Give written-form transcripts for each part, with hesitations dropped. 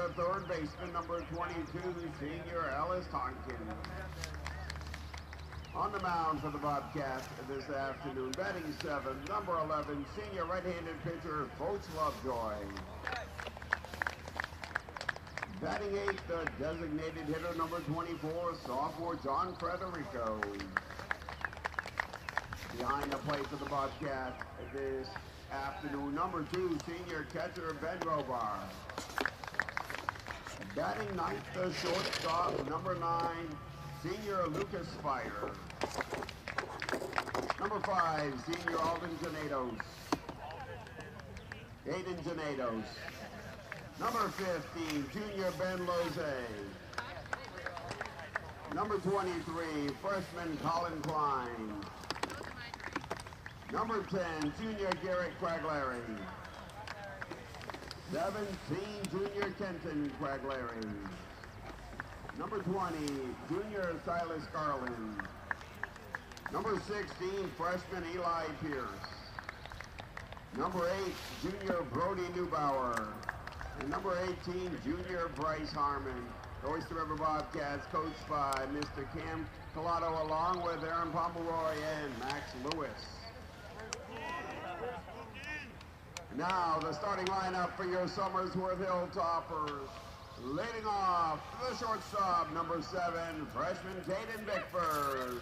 the third baseman, number 22, senior Ellis Tompkins. On the mound for the Bobcats this afternoon, batting seventh, number 11, senior right-handed pitcher, Coach Lovejoy. Batting eighth, the designated hitter, number 24, sophomore John Frederico. Behind the plate for the Bobcats this afternoon, number 2, senior catcher, Ben Robar. Batting ninth, the shortstop, number 9, senior Lucas Spire. Number 5, senior Alden Janados. Aiden Janados. Number 15, junior Ben Loze. Number 23, freshman Colin Klein. Number 10, junior Garrett Quaglary. 17, junior Kenton Quaglary. Number 20, junior Silas Garland. Number 16, freshman Eli Pierce. Number 8, junior Brody Neubauer. And number 18, junior Bryce Harmon. The Oyster River Bobcats coached by Mr. Cam Collado along with Aaron Pomeroy and Max Lewis. Now the starting lineup for your Somersworth Hilltoppers. Leading off, the shortstop, number 7, freshman Caden Bickford.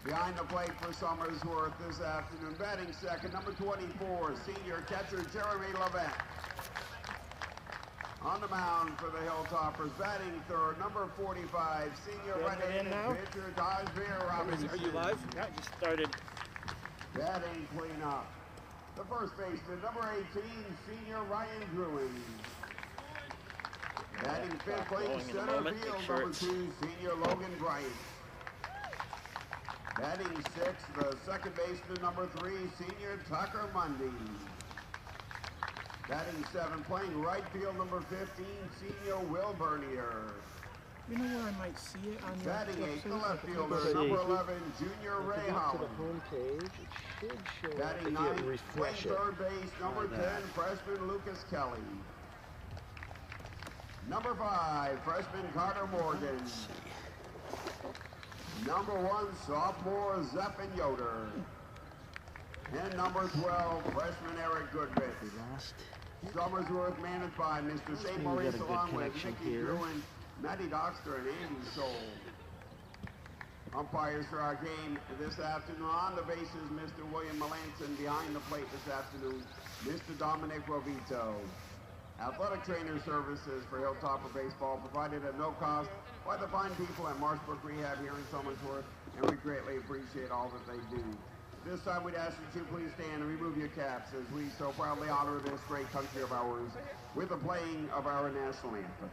Behind the plate for Somersworth this afternoon, batting second, number 24, senior catcher Jeremy Levent. On the mound for the Hilltoppers, batting third, number 45, senior right-handed pitcher Dodger Robinson. Are you live? Yeah, just started. Batting cleanup, the first baseman, number 18, senior Ryan Druin. Batting fifth, playing center field, number 2, senior Logan Bright. Batting sixth, the second baseman, number 3, senior Tucker Mundy. Batting seventh, playing right field, number 15, senior Will Bernier. You know where I might see it on your Batting eighth, the left fielder, number 11, junior Ray Holland. To the home page, it should show. Batting ninth, playing third base, number 10, freshman Lucas Kelly. Number 5, freshman Carter Morgan. Number 1, sophomore Zeppin Yoder. And number 12, freshman Eric Goodrich. Somersworth managed by Mr. St. Maurice along with Mickey Gruen, Matty Doxter, and Andy Soul. Umpires for our game this afternoon on the bases, Mr. William Melanson. Behind the plate this afternoon, Mr. Dominic Rovito. Athletic trainer services for Hilltopper Baseball provided at no cost by the fine people at Marshbrook Rehab here in Somersworth, and we greatly appreciate all that they do. This time we'd ask that you please stand and remove your caps as we so proudly honor this great country of ours with the playing of our national anthem.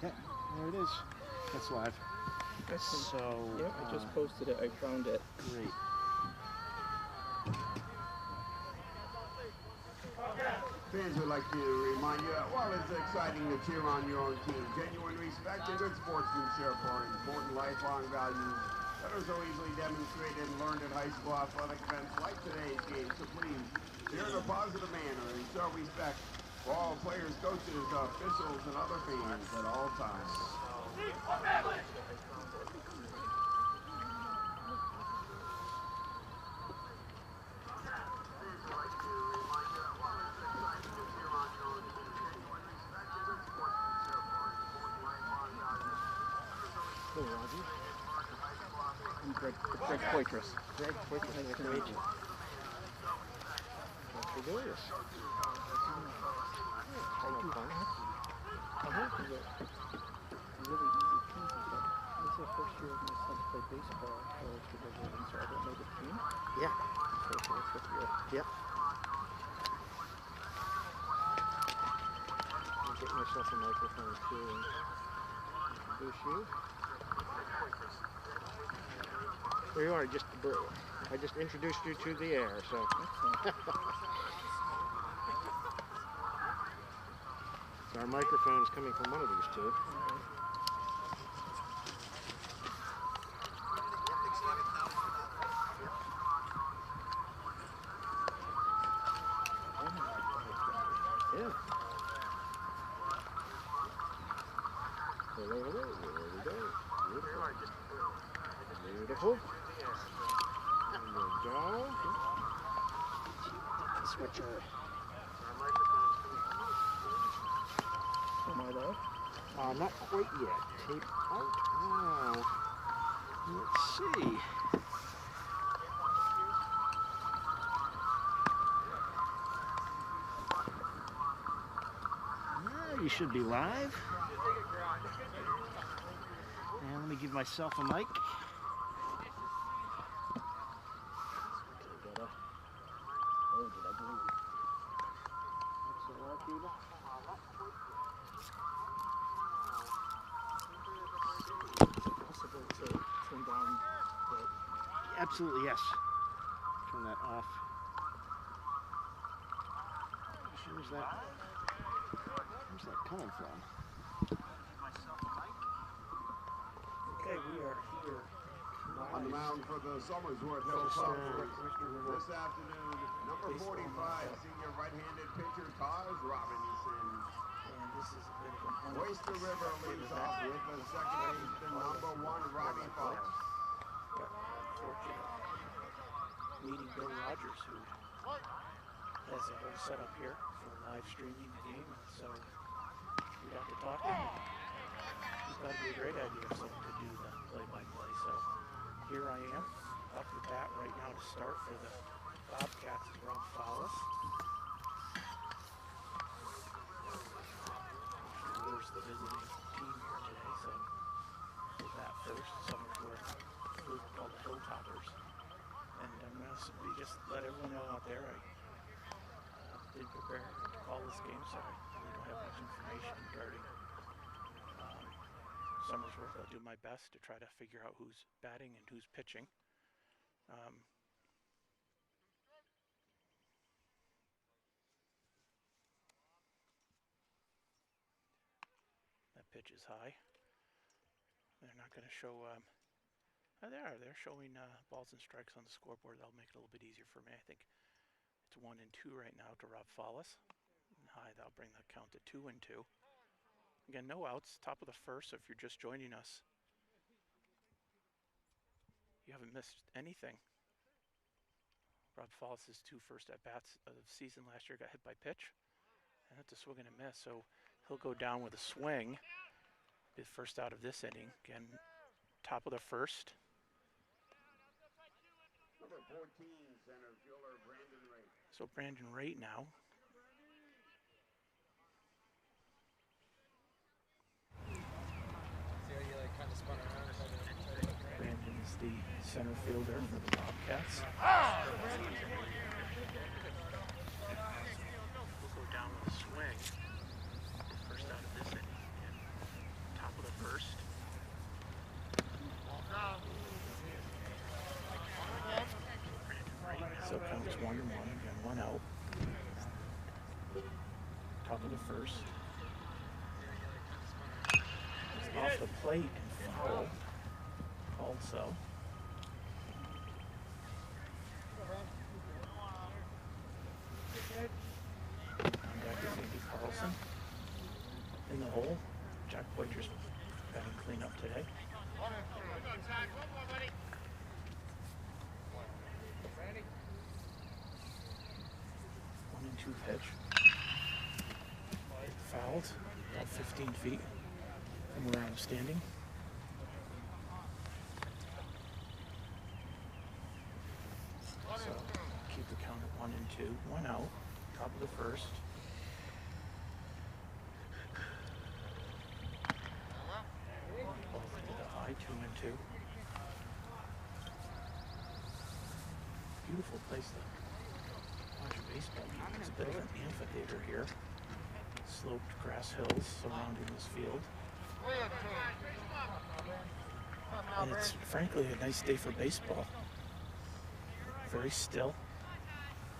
Yeah, there it is. That's live. So, yep, I just posted it. I found it. Great. Fans would like to remind you that while it's exciting to cheer on your own team, genuine respect and good sportsmanship are important lifelong values that are so easily demonstrated and learned at high school athletic events like today's game. So please, cheer in a positive manner and show respect for all players, coaches, officials, and other fans at all times. Hello, Roger. I'm Greg Poitras. Greg, nice to meet you. Thanks for doing this. Having fun? It's a really easy team. This is the first year my son played baseball at Oyster, so I don't know the team. Yeah. So it's the fifth year. Yep. I'm getting myself a microphone too and introduce you. There you are. I just introduced you to the air, so. So our microphone is coming from one of these two. Yeah. Hello, hello. There we go. Beautiful. There we go. Switch our Am I live? not quite yet. Tape out now. Let's see. You should be live. And let me give myself a mic. Possible to turn down the... Absolutely, yes. Turn that off. Where's that coming from? Okay, we are here. On the mound for the Somersworth Hilltop this afternoon, number 45, senior right-handed pitcher Taj Robinson. And this is a bit of an Oyster River leads off with the second baseman, number 1, Robbie Fox. Fortunate meeting Bill Rogers, who has a whole setup here for live streaming the game, and so we got to talking. He thought it'd be a great idea for someone to do the play-by-play. So here I am, up the bat right now to start for the Bobcats is Rob Follis. There's the visiting team here today, so we'll bat first. Somersworth group called the Hilltoppers. And I'm going to just let everyone know out there, I did prepare to call this game, so I really don't have much information regarding Somersworth. I'll do my best to try to figure out who's batting and who's pitching. That pitch is high. They're not going to show... they're showing balls and strikes on the scoreboard. That'll make it a little bit easier for me. I think it's 1-2 right now to Rob Follis. And high, that'll bring the count to 2-2. Again, no outs, top of the first, so if you're just joining us, you haven't missed anything. Rob Follis' 2 first at-bats of the season last year got hit by pitch, and that's a swing and a miss, so he'll go down with a swing. The first out of this inning. Again, top of the first. Number 14, center fielder Brandon Raitt. So Brandon Raitt now. Brandon is the center fielder for the Bobcats. We'll go down with a swing. First out of this inning. Again, top of the first. So it counts 1-1, again 1 out. top of the first. It's off the plate and foul. Called so. And back to Andy Carlson in the hole. Jack Poitras batting clean up today. 1-2 pitch. Fouled about 15 feet from where I'm standing. So keep the count at 1-2. 1 out. Top of the first. Ball into the high. 2-2. Beautiful place to watch a baseball game. It's a bit of an amphitheater here. Sloped grass hills surrounding this field. And it's frankly a nice day for baseball. Very still,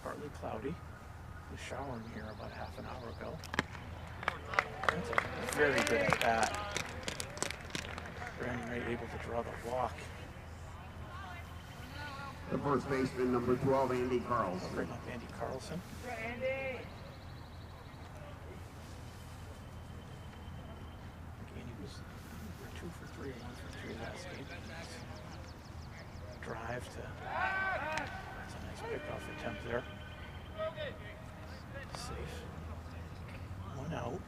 partly cloudy. It was showering here about half an hour ago. That's a very good at bat. Brandon Ray able to draw the walk. The first baseman, number 12, Andy Carlson. Bring up Andy Carlson. Andy was 2 for 3 or 1 for 3 last game. Drive to. That's a nice pickoff attempt there. Safe. 1 out.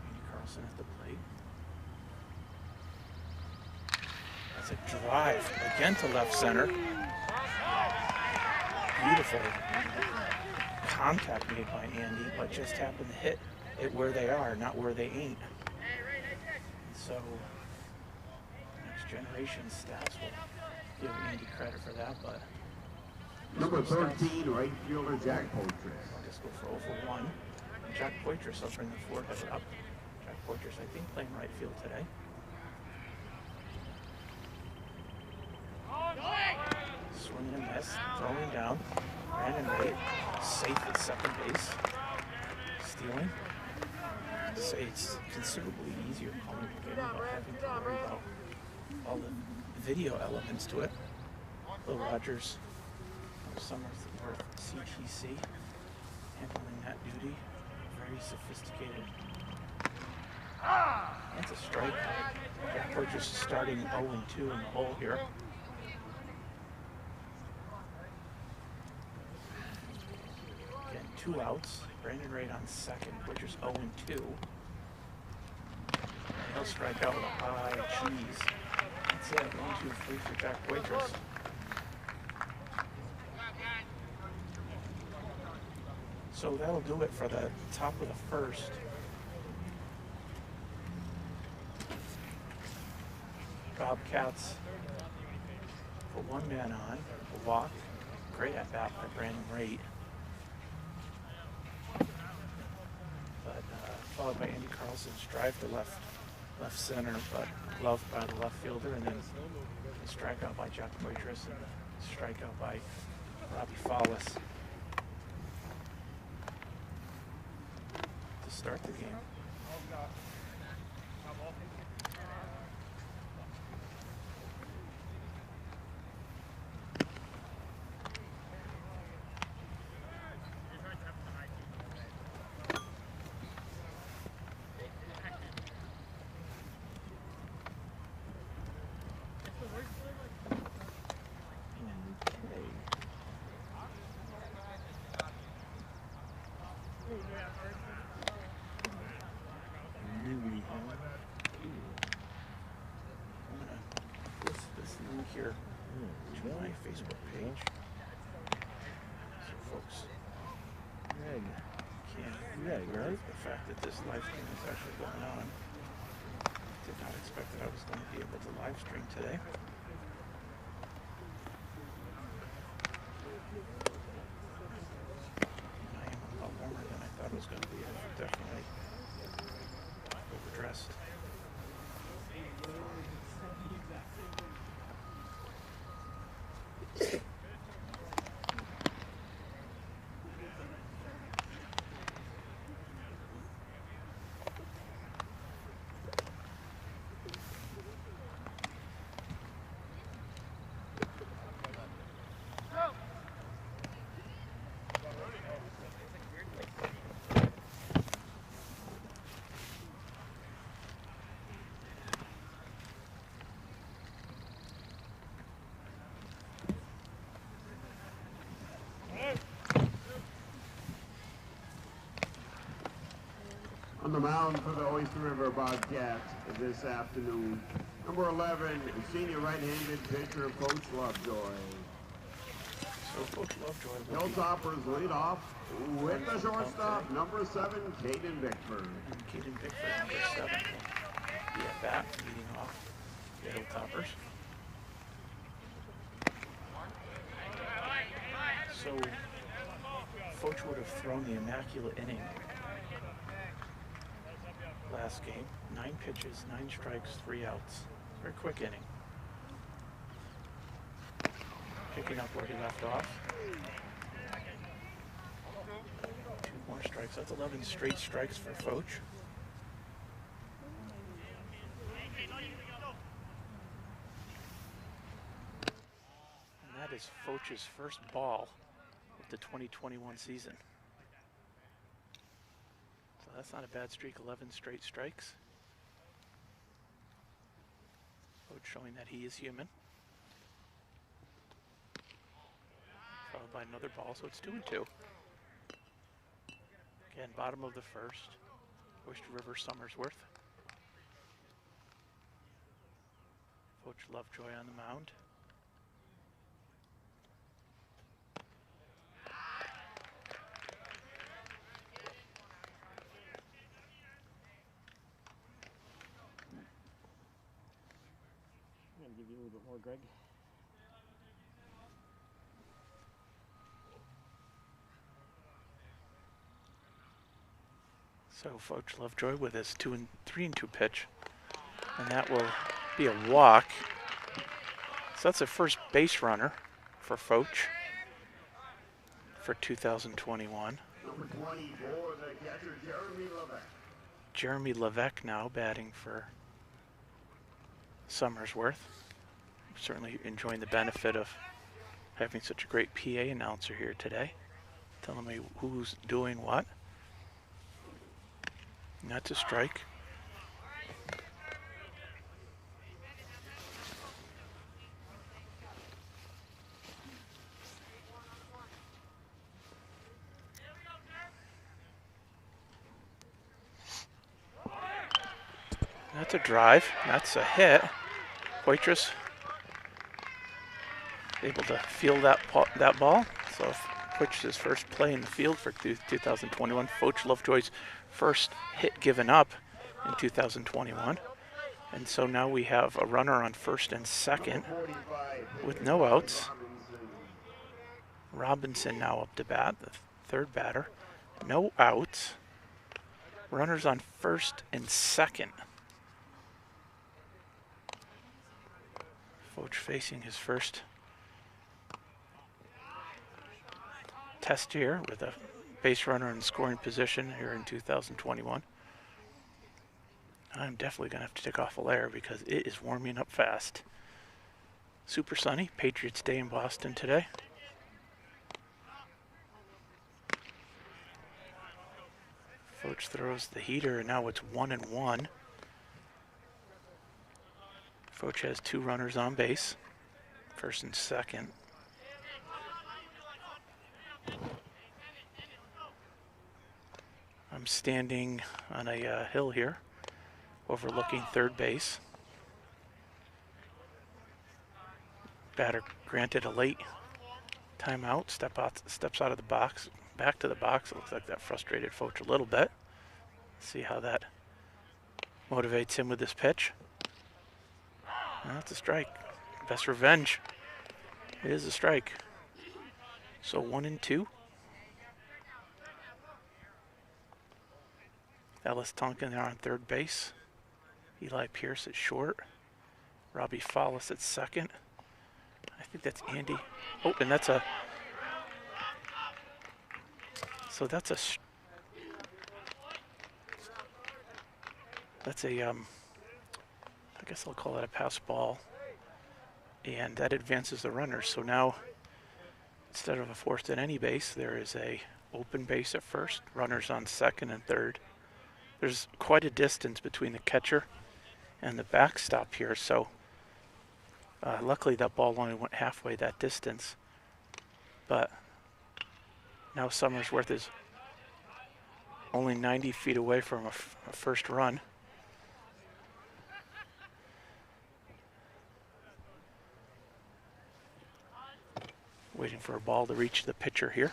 Andy Carlson at the plate. That's a drive again to left center. Beautiful contact made by Andy, but just happened to hit it where they are, not where they ain't. So, next generation stats will give Andy credit for that, but... Number 13, right fielder Jack Poitras. I'll just go for 0 for 1. Jack Poitras will bring the forehead up. Jack Poitras, I think, playing right field today. Swing and miss, throwing down. Brandon Ray, safe at second base. Stealing. Say it's considerably easier calling the game without having to worry about all the video elements to it. Will Rogers of Somersworth CTC handling that duty. Very sophisticated. That's a strike. Jack Poitras starting 0-2 in the hole here. Again, 2 outs. Brandon Ray on second. Poitras 0-2. He'll strike out with a high cheese. That's it. 1, 2, 3 for Jack Poitras. So that'll do it for the top of the first. Bobcats for 1 man on, a walk. Great at bat by Brandon Ray. But followed by Andy Carlson's drive to left center, but gloved by the left fielder, and then a strikeout by Jack Poitras and a strikeout by Robbie Fallis to start the game. Here to my Facebook page, so folks can right? The fact that this live stream is actually going on. Did not expect that I was going to be able to live stream today. I am a lot warmer than I thought it was going to be. I'm definitely overdressed. On the mound for the Oyster River Bobcats this afternoon, number 11, senior right-handed pitcher, Coach Lovejoy. So Coach Lovejoy will be Hilltoppers lead off with the shortstop, number 7, Caden Bickford. And Caden Bickford, number 7, will be at bat, leading off the Hilltoppers. So, Foch would have thrown the immaculate inning last game. 9 pitches, 9 strikes, 3 outs. Very quick inning. Picking up where he left off. 2 more strikes. That's 11 straight strikes for Foch. And that is Foch's first ball of the 2021 season. So that's not a bad streak, 11 straight strikes. Foch showing that he is human. Followed by another ball, so it's 2-2. Again, bottom of the first. Oyster River, Somersworth. Foch Lovejoy on the mound. I'm going to give you a little bit more, Greg. So Foch Lovejoy with his 3-2 pitch, and that will be a walk. So that's a first base runner for Foch for 2021. Number 24, the catcher, Jeremy Levesque. Jeremy Levesque now batting for Somersworth. Certainly enjoying the benefit of having such a great PA announcer here today, telling me who's doing what. And that's a strike. That's a drive. That's a hit. Waitress able to field that ball. So Foch's first play in the field for 2021. Foch Lovejoy's first hit given up in 2021. And so now we have a runner on first and second with no outs. Robinson now up to bat, the third batter. No outs. Runners on first and second. Foch facing his first test here with a base runner in scoring position here in 2021. I'm definitely going to have to take off a layer because it is warming up fast. Super sunny, Patriots Day in Boston today. Foch throws the heater and now it's 1-1. Foch has 2 runners on base, first and second. I'm standing on a hill here, overlooking third base. Batter granted a late timeout, steps out of the box, back to the box. It looks like that frustrated Foch a little bit. See how that motivates him with this pitch. That's a strike. Best revenge. It is a strike. So 1-2. Ellis Tonkin there on third base. Eli Pierce at short. Robbie Follis at second. I think that's Andy. Oh, and that's a... So that's a... That's a... I guess I'll call it a pass ball. And that advances the runners. So now, instead of a fourth and any base, there is a open base at first. Runners on second and third. There's quite a distance between the catcher and the backstop here. So luckily that ball only went halfway that distance. But now Somersworth is only 90 feet away from a first run. Waiting for a ball to reach the pitcher here.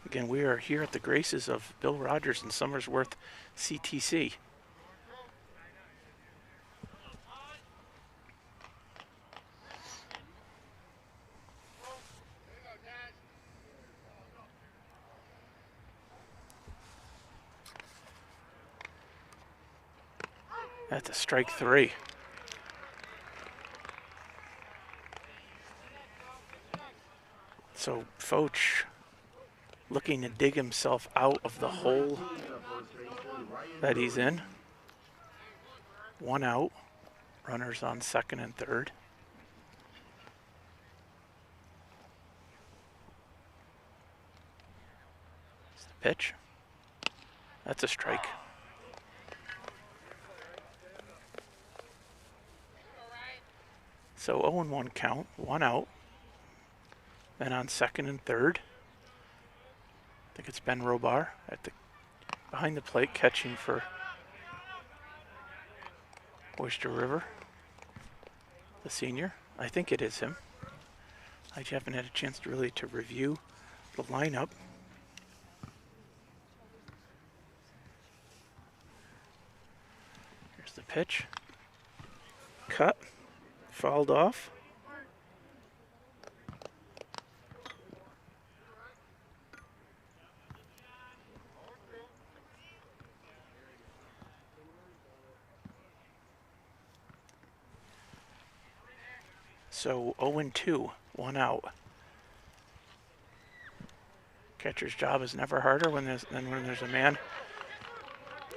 Again, we are here at the graces of Bill Rogers and Somersworth CTC. That's a strike 3. So Foch looking to dig himself out of the hole that he's in. 1 out. Runners on second and third. It's the pitch. That's a strike. So 0-1 count, 1 out. Then on second and third, I think it's Ben Robar at the behind the plate catching for Oyster River, the senior. I think it is him. I haven't had a chance to really review the lineup. Here's the pitch. Cut. Fouled off. So 0-2, 1 out. Catcher's job is never harder when there's a man.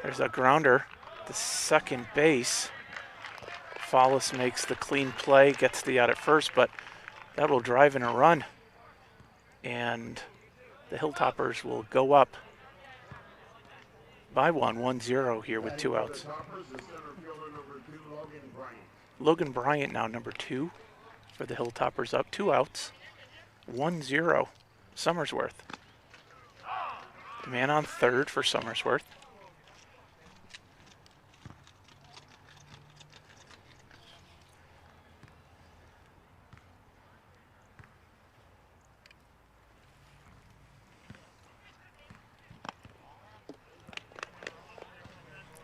There's a grounder. The second base. Follis makes the clean play, gets the out at first, but that will drive in a run. And the Hilltoppers will go up by 1-0 here with 2 outs. Logan Bryant now number 2 for the Hilltoppers, up 2 outs. 1-0 Somersworth. The man on third for Somersworth.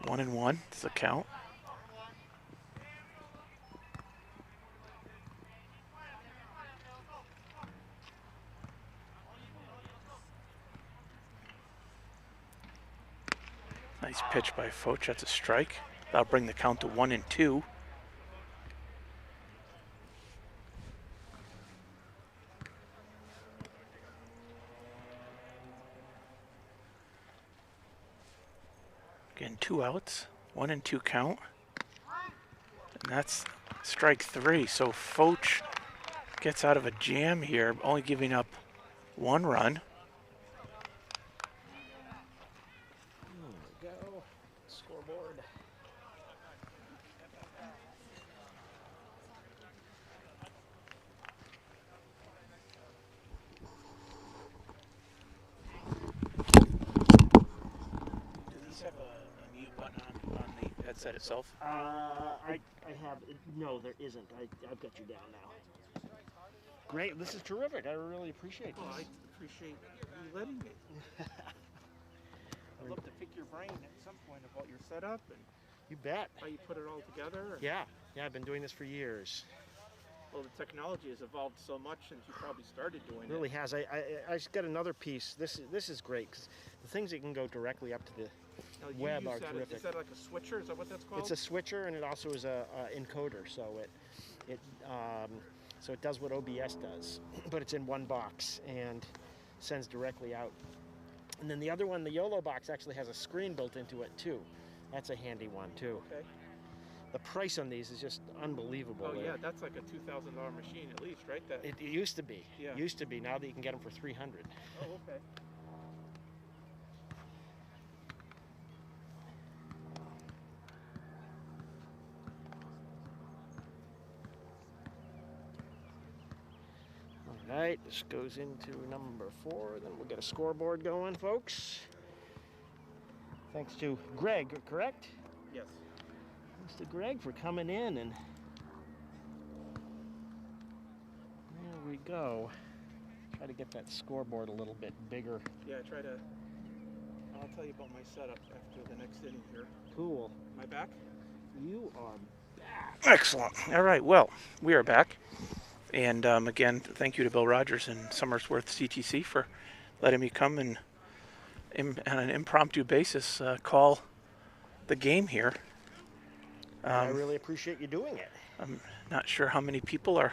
One and one is the count. Nice pitch by Foch. That's a strike. That'll bring the count to 1-2. Again, 2 outs, 1-2 count. And that's strike 3. So Foch gets out of a jam here, only giving up 1 run. There we go. Scoreboard. Do these have a mute button on the headset itself? I have, no, there isn't. I've got you down now. Great, this is terrific. I really appreciate Well, this. I appreciate you letting me. I'd love to pick your brain at some point about your setup and You bet. how you put it all together. Yeah, I've been doing this for years. Well, the technology has evolved so much since you probably started doing It really has. I just got another piece. This is great because the things that can go directly up to the Now, you web use are that, terrific. Is that like a switcher? Is that what that's called? It's a switcher and it also is a encoder, so it does what OBS does, but it's in one box and sends directly out. And then the other one, the YOLO box, actually has a screen built into it too. That's a handy one too. Okay. The price on these is just unbelievable. Oh yeah, that's like a $2,000 machine at least, right? That. It used to be. Yeah. Used to be. Now that you can get them for $300. Oh, okay. All right, this goes into number 4. Then we'll get a scoreboard going, folks. Thanks to Greg, correct? Yes. Thanks to Greg for coming in, and there we go. Try to get that scoreboard a little bit bigger. Yeah, I'll tell you about my setup after the next inning here. Cool. Am I back? You are back. Excellent. All right, well, we are back. And again, thank you to Bill Rogers and Somersworth CTC for letting me come and on an impromptu basis call the game here. I really appreciate you doing it. I'm not sure how many people are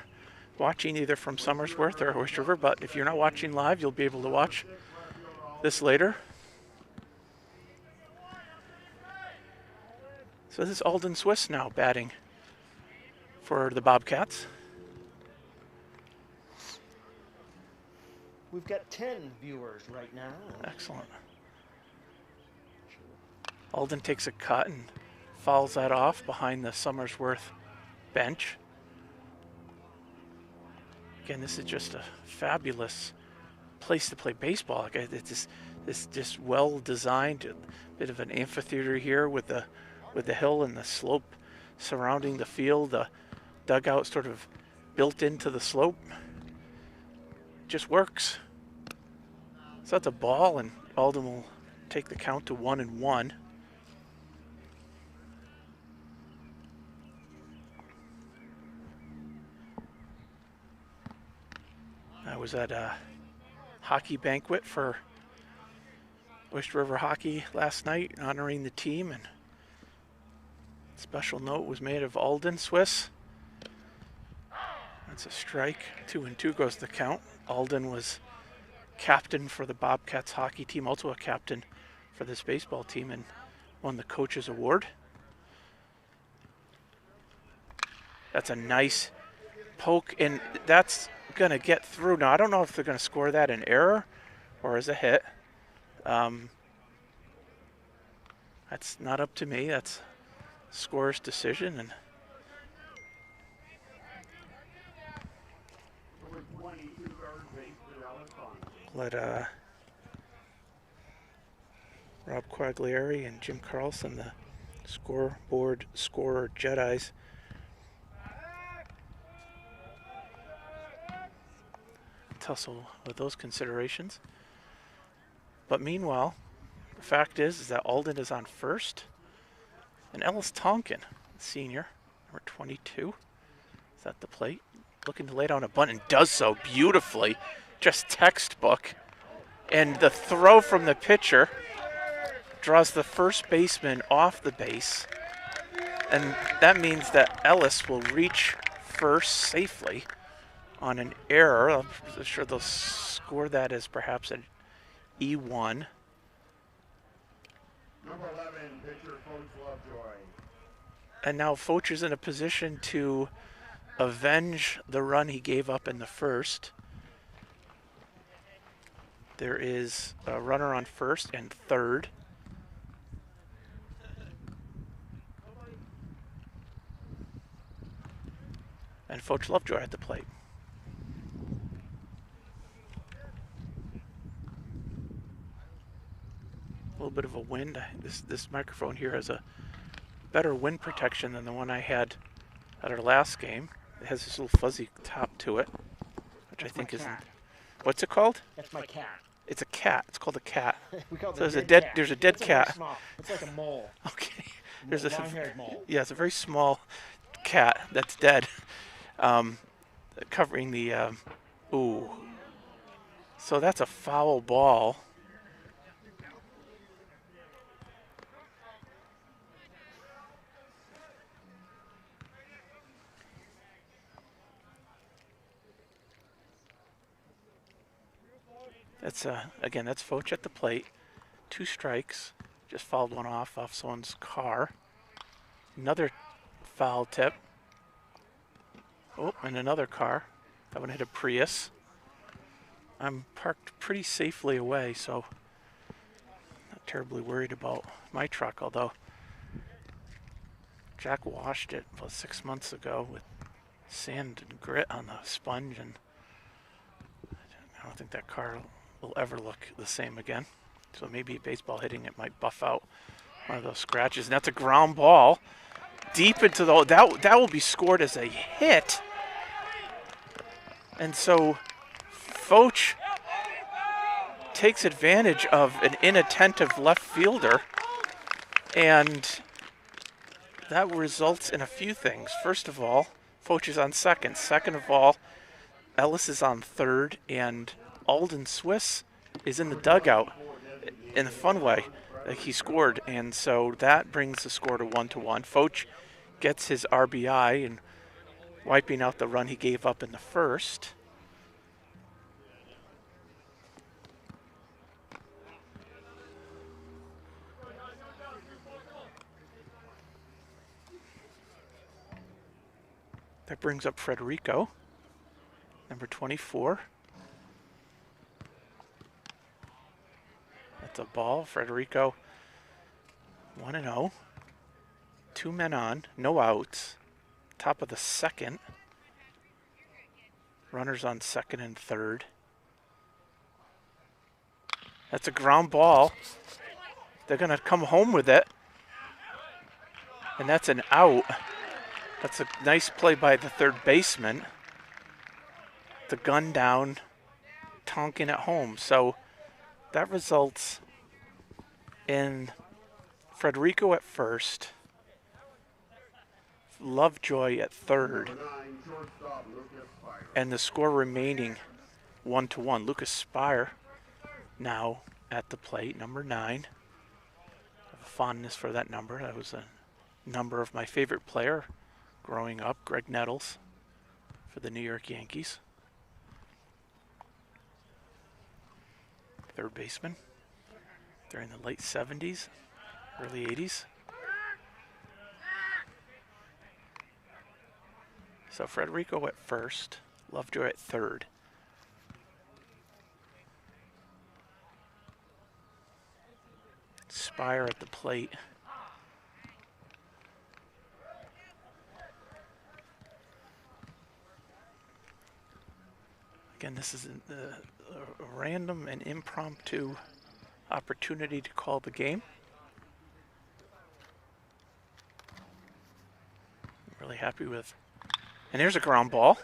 watching either from Somersworth or Oyster River, but if you're not watching live, you'll be able to watch this later. So this is Alden Swiss now batting for the Bobcats. We've got 10 viewers right now. Excellent. Alden takes a cut and fouls that off behind the Somersworth bench. Again, this is just a fabulous place to play baseball. Like, it's just well designed. A bit of an amphitheater here with the hill and the slope surrounding the field. The dugout sort of built into the slope. Just works. So that's a ball, and Alden will take the count to 1-1. I was at a hockey banquet for Oyster River Hockey last night, honoring the team, and a special note was made of Alden Swiss. That's a strike. 2-2 goes the count. Alden was captain for the Bobcats hockey team, also a captain for this baseball team, and won the coach's award. That's a nice poke, and that's going to get through. Now, I don't know if they're going to score that in error or as a hit. That's not up to me. That's scorer's decision, and let Rob Quaglieri and Jim Carlson, the scoreboard scorer Jedis, tussle with those considerations. But meanwhile, the fact is that Alden is on first, and Ellis Tonkin, senior, number 22, is at the plate, looking to lay down a bunt, and does so beautifully, just textbook. And the throw from the pitcher draws the first baseman off the base, and that means that Ellis will reach first safely on an error. I'm sure they'll score that as perhaps an E1. Number 11, pitcher Coach Lovejoy. And now Foch is in a position to avenge the run he gave up in the first. There is a runner on first and third. And Foch Lovejoy at the plate. A little bit of a wind. This microphone here has a better wind protection than the one I had at our last game. It has this little fuzzy top to it, which That's I think my is. cat. What's it called? That's my cat. It's a cat. It's called a cat. We call it So a there's cat. there's a dead It's cat. very small. It's like a mole. Okay. There's a long-haired mole. yeah, it's a very small cat that's dead, covering the. Ooh. So that's a foul ball. That's again, that's Foch at the plate. 2 strikes. Just fouled one off someone's car. Another foul tip. Oh, and another car. That one hit a Prius. I'm parked pretty safely away, so not terribly worried about my truck, although Jack washed it about 6 months ago with sand and grit on the sponge, and think that car will ever look the same again. So maybe baseball hitting it might buff out one of those scratches. And that's a ground ball deep into the, that will be scored as a hit. And so Foch takes advantage of an inattentive left fielder, and that results in a few things. First of all, Foch is on second. Second of all, Ellis is on third, and Alden Swiss is in the dugout in a fun way. Like, he scored, and so that brings the score to 1-1. Foch gets his RBI and wiping out the run he gave up in the first. That brings up Federico, number 24. That's a ball. Federico, 1-0. 2 men on, no outs. Top of the second. Runners on second and third. That's a ground ball. They're going to come home with it. And that's an out. That's a nice play by the third baseman. The gun down, Tonkin at home. So that results in Federico at first, Lovejoy at third, and the score remaining 1-1. Lucas Spire now at the plate, number 9. I have a fondness for that number. That was a number of my favorite player growing up, Greg Nettles, for the New York Yankees. Third baseman during the late 70s, early 80s. So Federico at first, Lovejoy at third. Spire at the plate. Again, this is a random and impromptu opportunity to call the game. I'm really happy with. And here's a ground ball.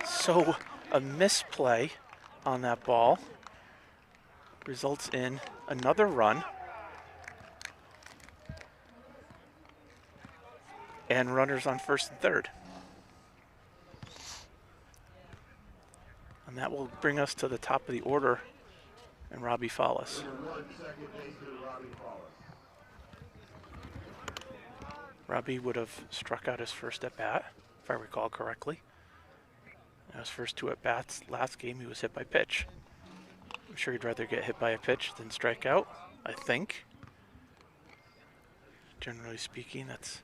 So a misplay on that ball results in another run. And runners on first and third. And that will bring us to the top of the order and Robbie Follis. Robbie would have struck out his first at bat, if I recall correctly. In his first 2 at bats last game, he was hit by pitch. I'm sure he'd rather get hit by a pitch than strike out, I think. Generally speaking, that's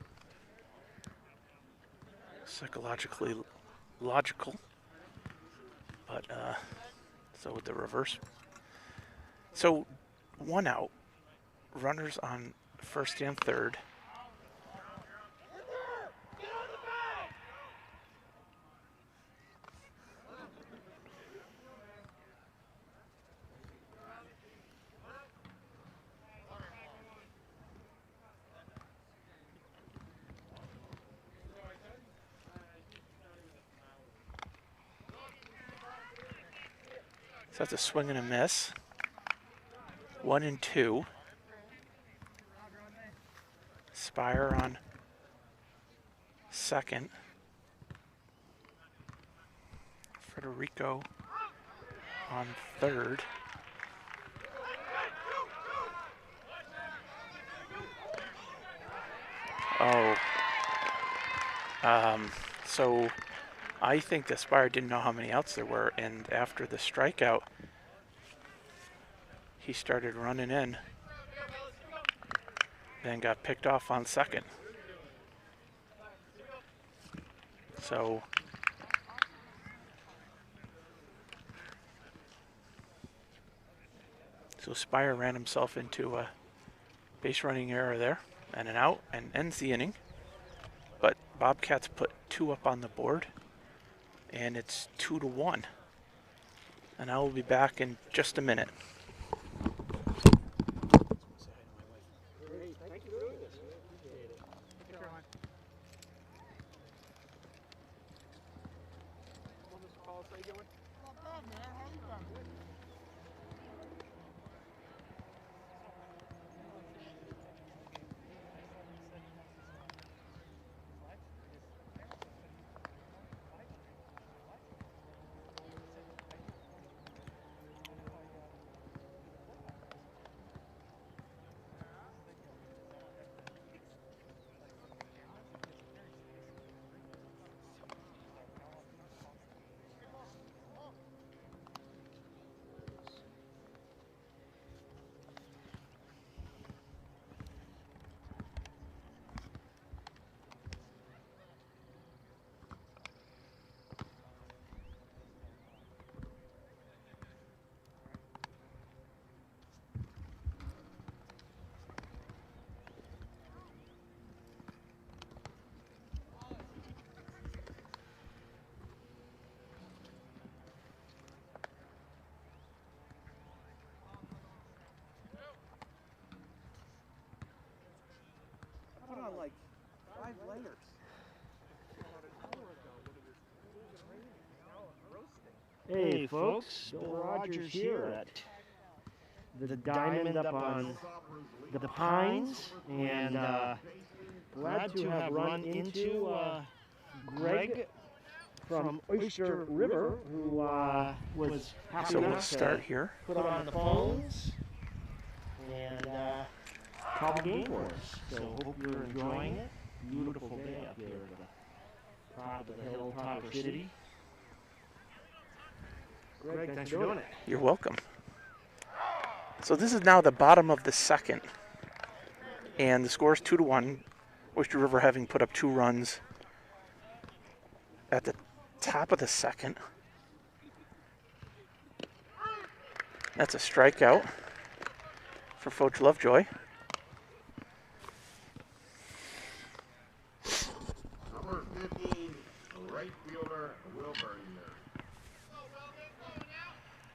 psychologically logical. But so with the reverse. So 1 out, runners on first and third. So that's a swing and a miss. 1-2. Spire on second. Federico on third. So I think that Spire didn't know how many outs there were, and after the strikeout, he started running in, then got picked off on second. So Spire ran himself into a base running error there, and an out, and ends the inning. But Bobcats put 2 up on the board and it's 2-1. And I will be back in just a minute. Put on like 5 layers. Hey folks, Bill Rogers here at the Diamond up on the Pines, and glad to have run into Greg from Oyster River, who was happy So we'll enough start to here. put on the phones and call the game for us. So hope you're enjoying it. Beautiful day up here at the top of the hilltopper city. Greg, thanks for doing it. You're welcome. So this is now the bottom of the second, and the score is 2-1. Oyster River having put up 2 runs at the top of the second. That's a strikeout for Foch Lovejoy. Number 15, right fielder Will Bernier.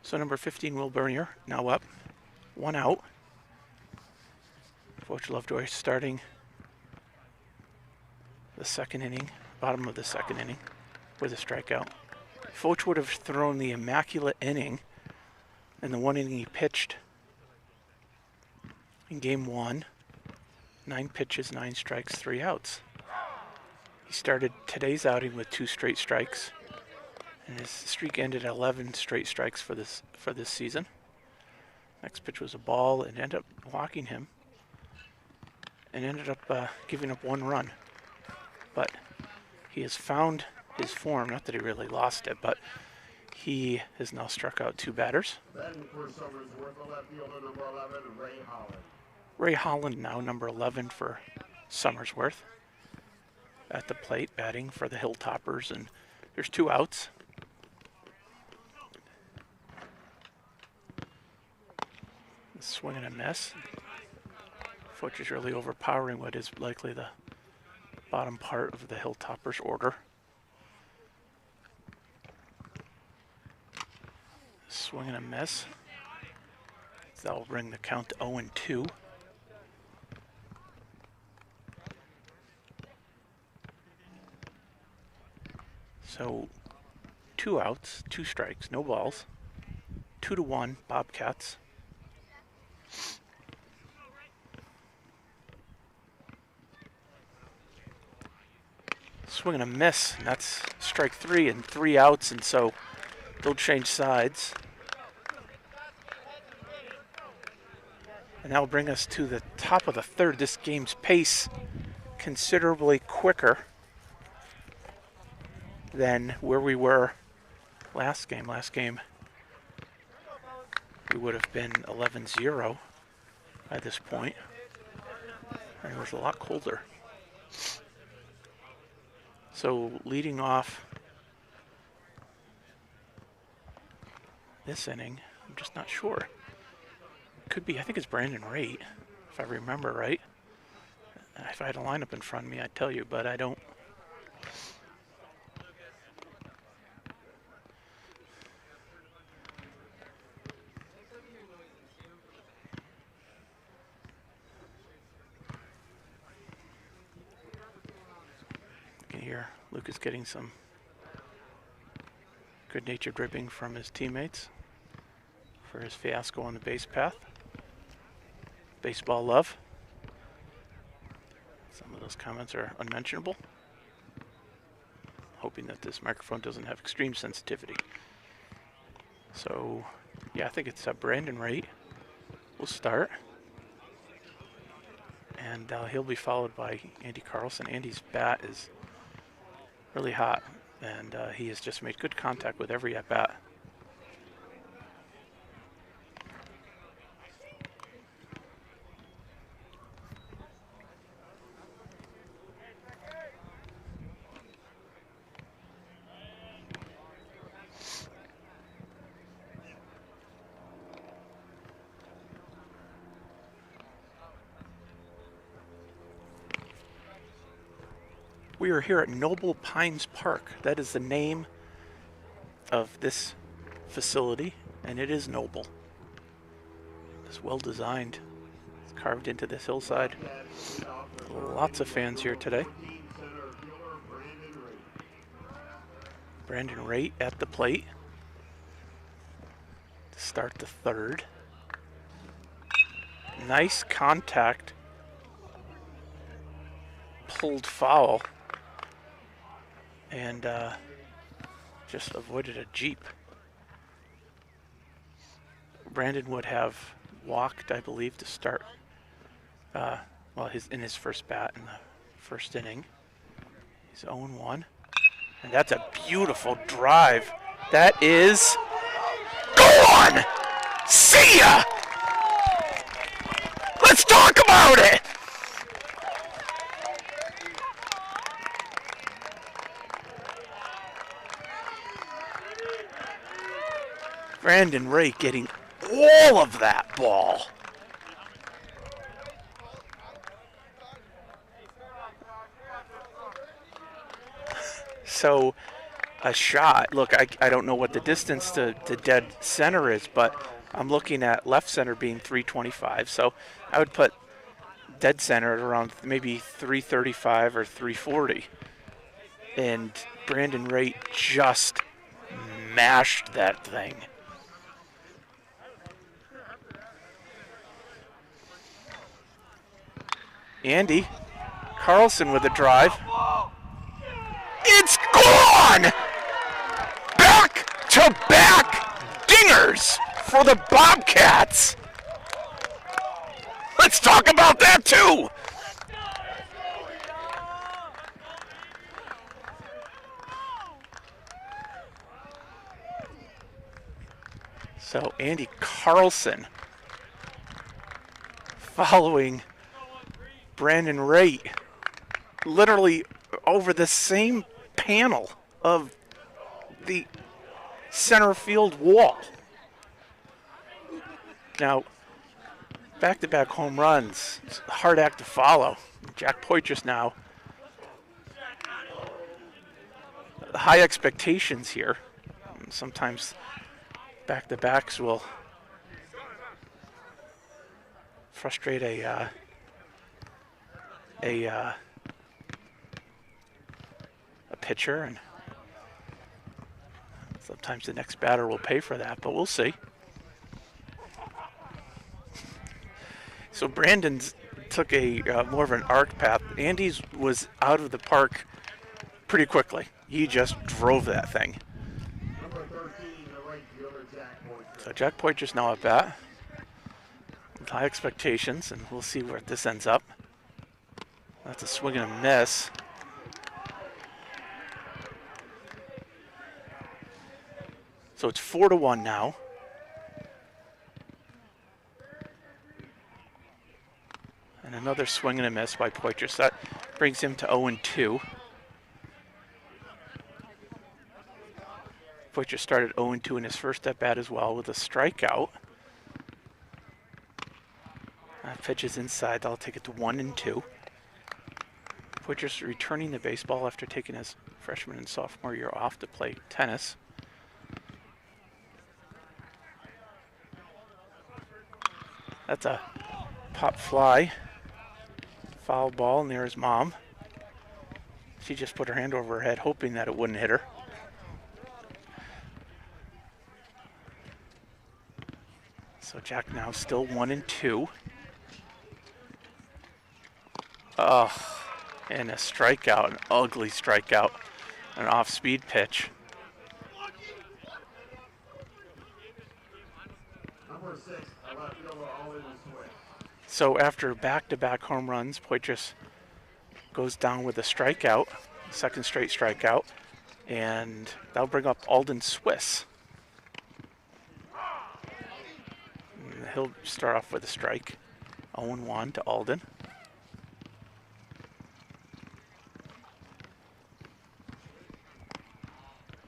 So number 15, Will Bernier, now up. 1 out. Foch Lovejoy starting the second inning, bottom of the second inning, with a strikeout. Foch would have thrown the immaculate inning in the 1 inning he pitched in game 1. 9 pitches, 9 strikes, 3 outs. He started today's outing with 2 straight strikes, and his streak ended at 11 straight strikes for this season. Next pitch was a ball and ended up walking him and ended up giving up 1 run. But he has found his form, not that he really lost it, but he has now struck out 2 batters. Then for Somersworth, the left fielder, number 11, Ray Holland. Ray Holland now number 11 for Somersworth at the plate, batting for the Hilltoppers, and there's 2 outs. Swing and a miss. Foch is really overpowering what is likely the bottom part of the Hilltoppers order. Swing and a miss. That will bring the count to 0-2. So 2 outs, 2 strikes, no balls. 2-1 Bobcats. Swing and a miss, and that's strike 3 and 3 outs, and so they'll change sides. And that will bring us to the top of the third. This game's pace considerably quicker than where we were last game. Last game, we would have been 11-0 by this point, and it was a lot colder. So leading off this inning, I'm just not sure. Could be, I think it's Brandon Raitt, if I remember right. If I had a lineup in front of me, I'd tell you, but I don't. here. Luke is getting some good-natured ribbing from his teammates for his fiasco on the base path. Baseball love. Some of those comments are unmentionable. Hoping that this microphone doesn't have extreme sensitivity. So, yeah, I think it's Brandon Wright will start. And he'll be followed by Andy Carlson. Andy's bat is really hot, and he has just made good contact with every at-bat. We are here at Noble Pines Park. That is the name of this facility, and it is noble. It's well designed. It's carved into this hillside. Lots of fans here today. Brandon Wright at the plate to start the third. Nice contact. Pulled foul. And just avoided a Jeep. Brandon would have walked, I believe, to start, in his first bat in the first inning. He's 0-1. And that's a beautiful drive. That is gone! See ya! Let's talk about it! Brandon Wright getting all of that ball. So a shot, look, I don't know what the distance to dead center is, but I'm looking at left center being 325. So I would put dead center at around maybe 335 or 340. And Brandon Wright just mashed that thing. Andy Carlson with a drive. It's gone! Back-to-back dingers for the Bobcats. Let's talk about that too. So Andy Carlson following Brandon Wright literally over the same panel of the center field wall. Now, back-to-back home runs, it's a hard act to follow. Jack Poitras now. High expectations here. Sometimes back-to-backs will frustrate a pitcher, and sometimes the next batter will pay for that, but we'll see. So Brandon's took a more of an arc path. Andy's was out of the park pretty quickly. He just drove that thing. So Jack Poitras now at bat with high expectations, and we'll see where this ends up. That's a swing and a miss. So it's 4-1 now. And another swing and a miss by Poitras. That brings him to 0-2. Poitras started 0-2 in his first at-bat as well with a strikeout. That pitch is inside. That'll take it to 1-2. Poitras returning the baseball after taking his freshman and sophomore year off to play tennis. That's a pop fly. Foul ball near his mom. She just put her hand over her head, hoping that it wouldn't hit her. So Jack now still 1-2. Oh, and a strikeout, an ugly strikeout, an off-speed pitch. Number 6, a left fielder, Oyster. So after back-to-back home runs, Poitras goes down with a strikeout, second straight strikeout, and that'll bring up Alden Swiss. And he'll start off with a strike. 0-1 to Alden.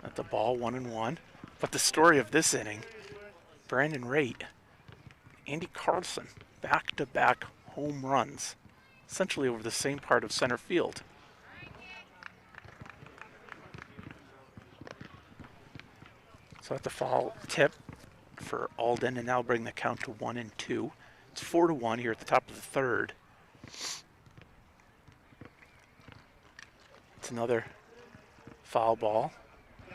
At the ball, 1-1. But the story of this inning, Brandon Raitt, Andy Carlson, back-to-back home runs, essentially over the same part of center field. So at the foul tip for Alden, and now bring the count to 1-2. It's 4-1 here at the top of the third. It's another foul ball.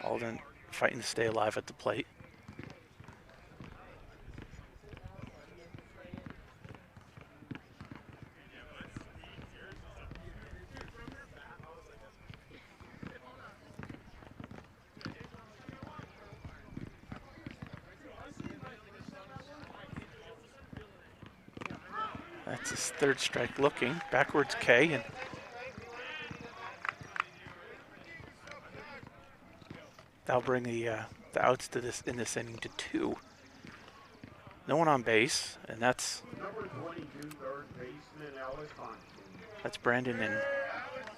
Alden fighting to stay alive at the plate. That's his third strike looking. Backwards K, and that'll bring the outs to this in this inning to 2. No one on base, and that's Number 22, third baseman, Ellis Thompson. that's Brandon and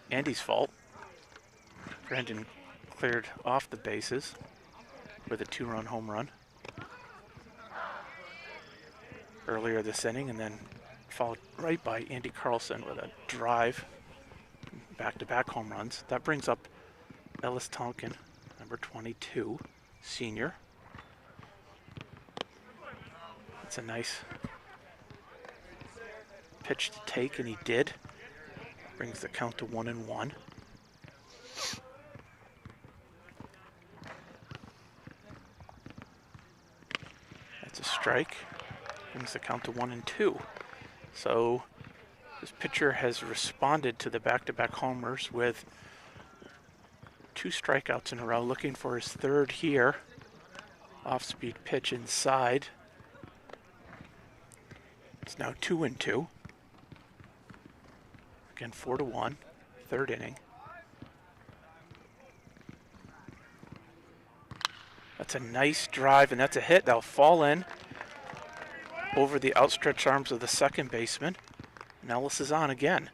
Andy's fault. Brandon cleared off the bases with a 2-run home run earlier this inning, and then followed right by Andy Carlson with a drive, back-to-back home runs. That brings up Ellis Tonkin, number 22, senior. It's a nice pitch to take, and he did. Brings the count to 1-1. That's a strike. Brings the count to 1-2. So this pitcher has responded to the back-to-back homers with 2 strikeouts in a row, looking for his third here. Off-speed pitch inside. It's now 2-2. Again, 4-1, third inning. That's a nice drive, and that's a hit. That'll fall in over the outstretched arms of the second baseman. And Ellis is on again.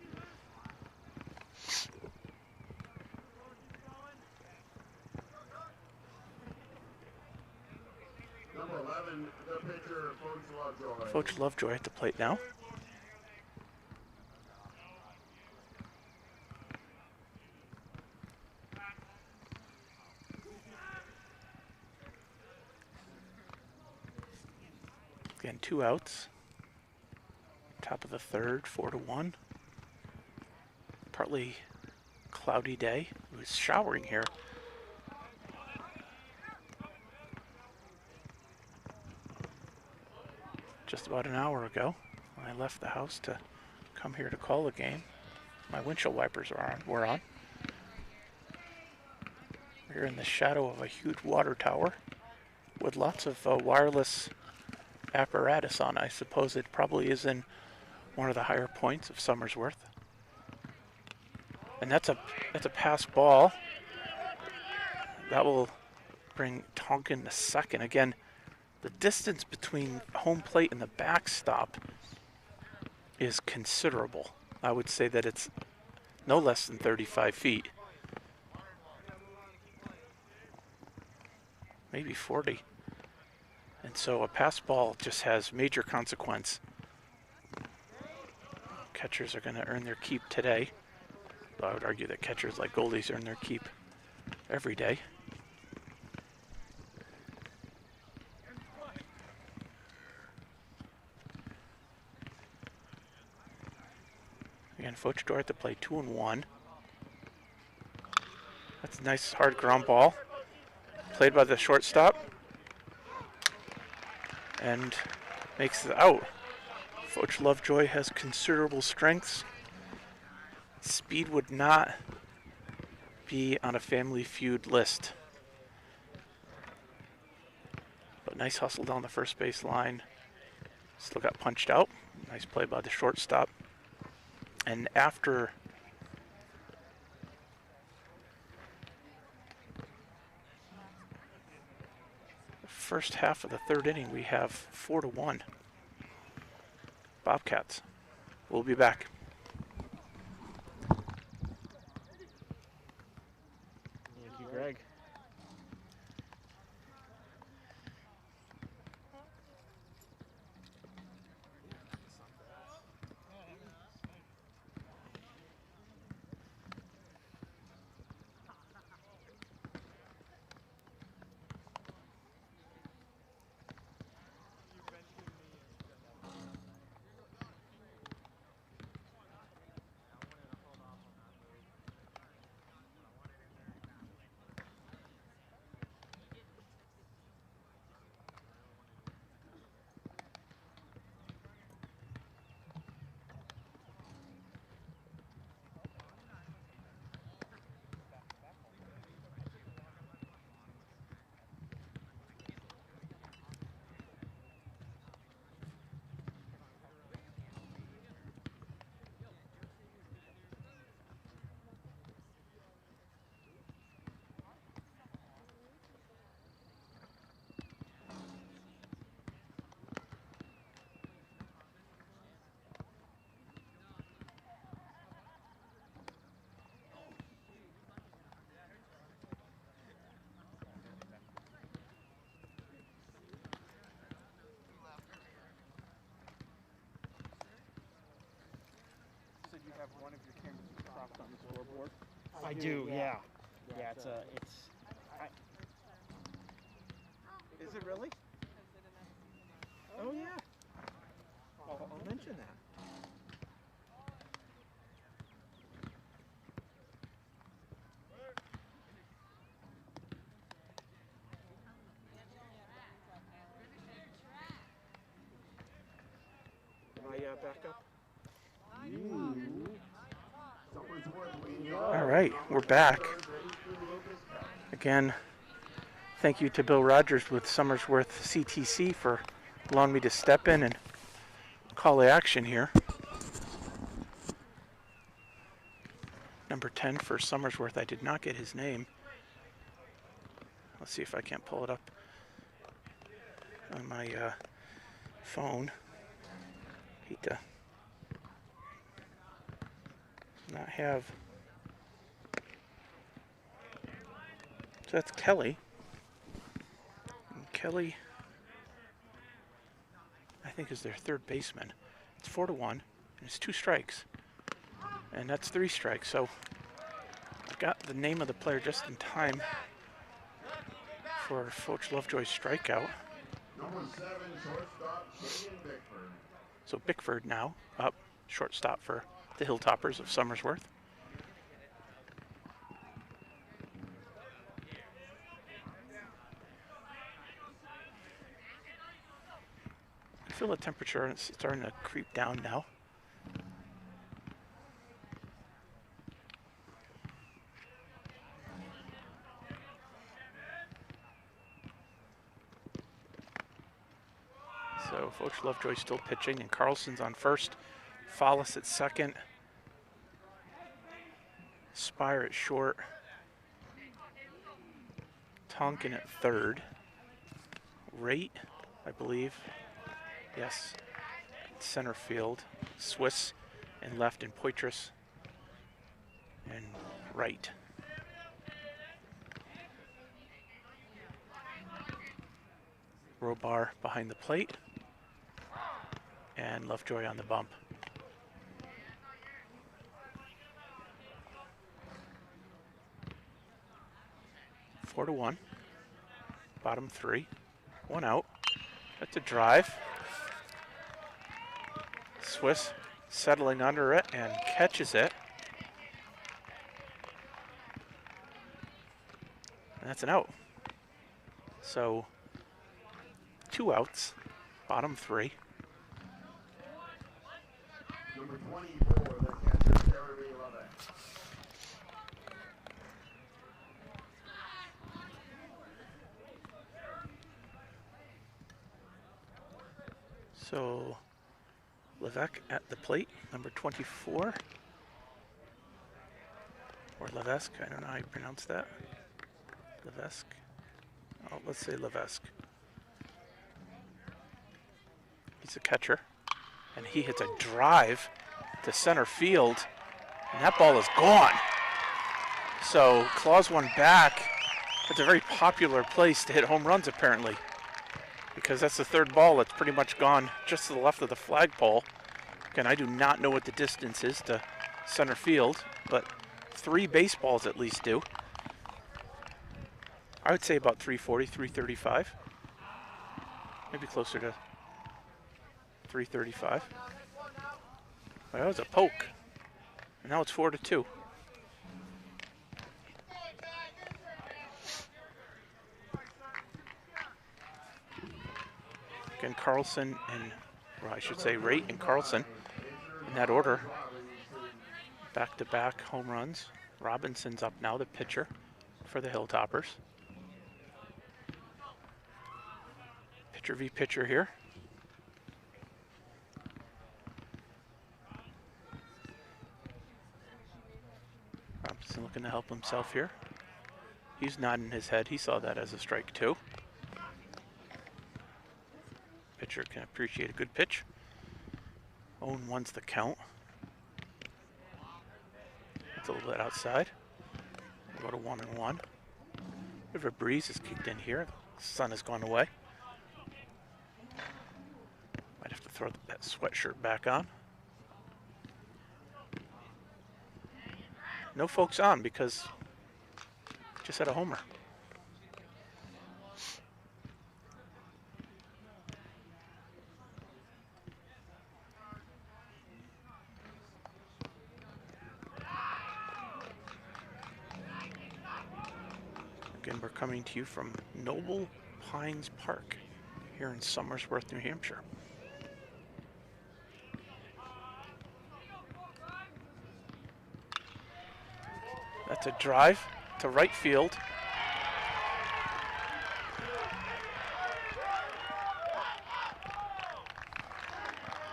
Number 11, the pitcher, Coach Lovejoy. Coach Lovejoy at the plate now. Again, 2 outs. Top of the third, 4-1. Partly cloudy day. It was showering here. Just about an hour ago, when I left the house to come here to call the game, my windshield wipers were on. We're in the shadow of a huge water tower with lots of wireless apparatus on. I suppose it probably is in one of the higher points of Somersworth. And that's a pass ball. That will bring Tonkin to second. Again, the distance between home plate and the backstop is considerable. I would say that it's no less than 35 feet. Maybe 40. And so a pass ball just has major consequence. Catchers are going to earn their keep today. Though I would argue that catchers like goalies earn their keep every day. Again, Foch door at the plate, 2-1. That's a nice hard ground ball. Played by the shortstop. And makes it out. Coach Lovejoy has considerable strengths. Speed would not be on a Family Feud list. But nice hustle down the first base line. Still got punched out. Nice play by the shortstop. And after the first half of the third inning, we have 4-1. Bobcats. We'll be back. Thank you, Greg. You have one of your cameras propped on the scoreboard. I do, yeah. Yeah, it's Is it really? Oh yeah. I'll mention that. Can I back up? All right, we're back. Again, thank you to Bill Rogers with Somersworth CTC for allowing me to step in and call the action here. Number 10 for Somersworth, I did not get his name. Let's see if I can't pull it up on my phone. Hate to not have. So that's Kelly. And Kelly, I think, is their third baseman. It's 4-1, and it's 2 strikes. And that's 3 strikes. So I got the name of the player just in time for Coach Lovejoy's strikeout. Number 7, shortstop, Shane Bickford. So Bickford now up, shortstop for the Hilltoppers of Somersworth. I feel the temperature is starting to creep down now. So Coach Lovejoy's still pitching, and Carlson's on first. Follis at second. Spire at short. Tonkin at third. Rate, I believe. Yes. Center field. Swiss and left, and Poitras and right. Robar behind the plate. And Lovejoy on the bump. Four to 1. Bottom 3. 1 out. That's a drive. Swiss settling under it and catches it. And that's an out. So 2 outs, bottom 3. Number 24, the catcher, Jeremy Lovett. So Levesque at the plate, number 24. Or Levesque, I don't know how you pronounce that. Levesque. Oh, let's say Levesque. He's a catcher. And he hits a drive to center field. And that ball is gone. So claws one back. It's a very popular place to hit home runs, apparently, because that's the third ball that's pretty much gone just to the left of the flagpole. Again, I do not know what the distance is to center field, but 3 baseballs at least do. I would say about 340, 335. Maybe closer to 335. Well, that was a poke. And now it's 4-2. Again, Carlson and, or I should say Raitt and Carlson in that order. Back-to-back home runs. Robinson's up now, the pitcher for the Hilltoppers. Pitcher v. pitcher here. Robinson looking to help himself here. He's nodding his head. He saw that as a strike too. Pitcher can appreciate a good pitch. 0-1's the count. It's a little bit outside. We'll go to 1-1. Bit of a breeze has kicked in here. The sun has gone away. Might have to throw that sweatshirt back on. No folks on because just had a homer. Again, we're coming to you from Noble Pines Park here in Somersworth, New Hampshire. That's a drive to right field.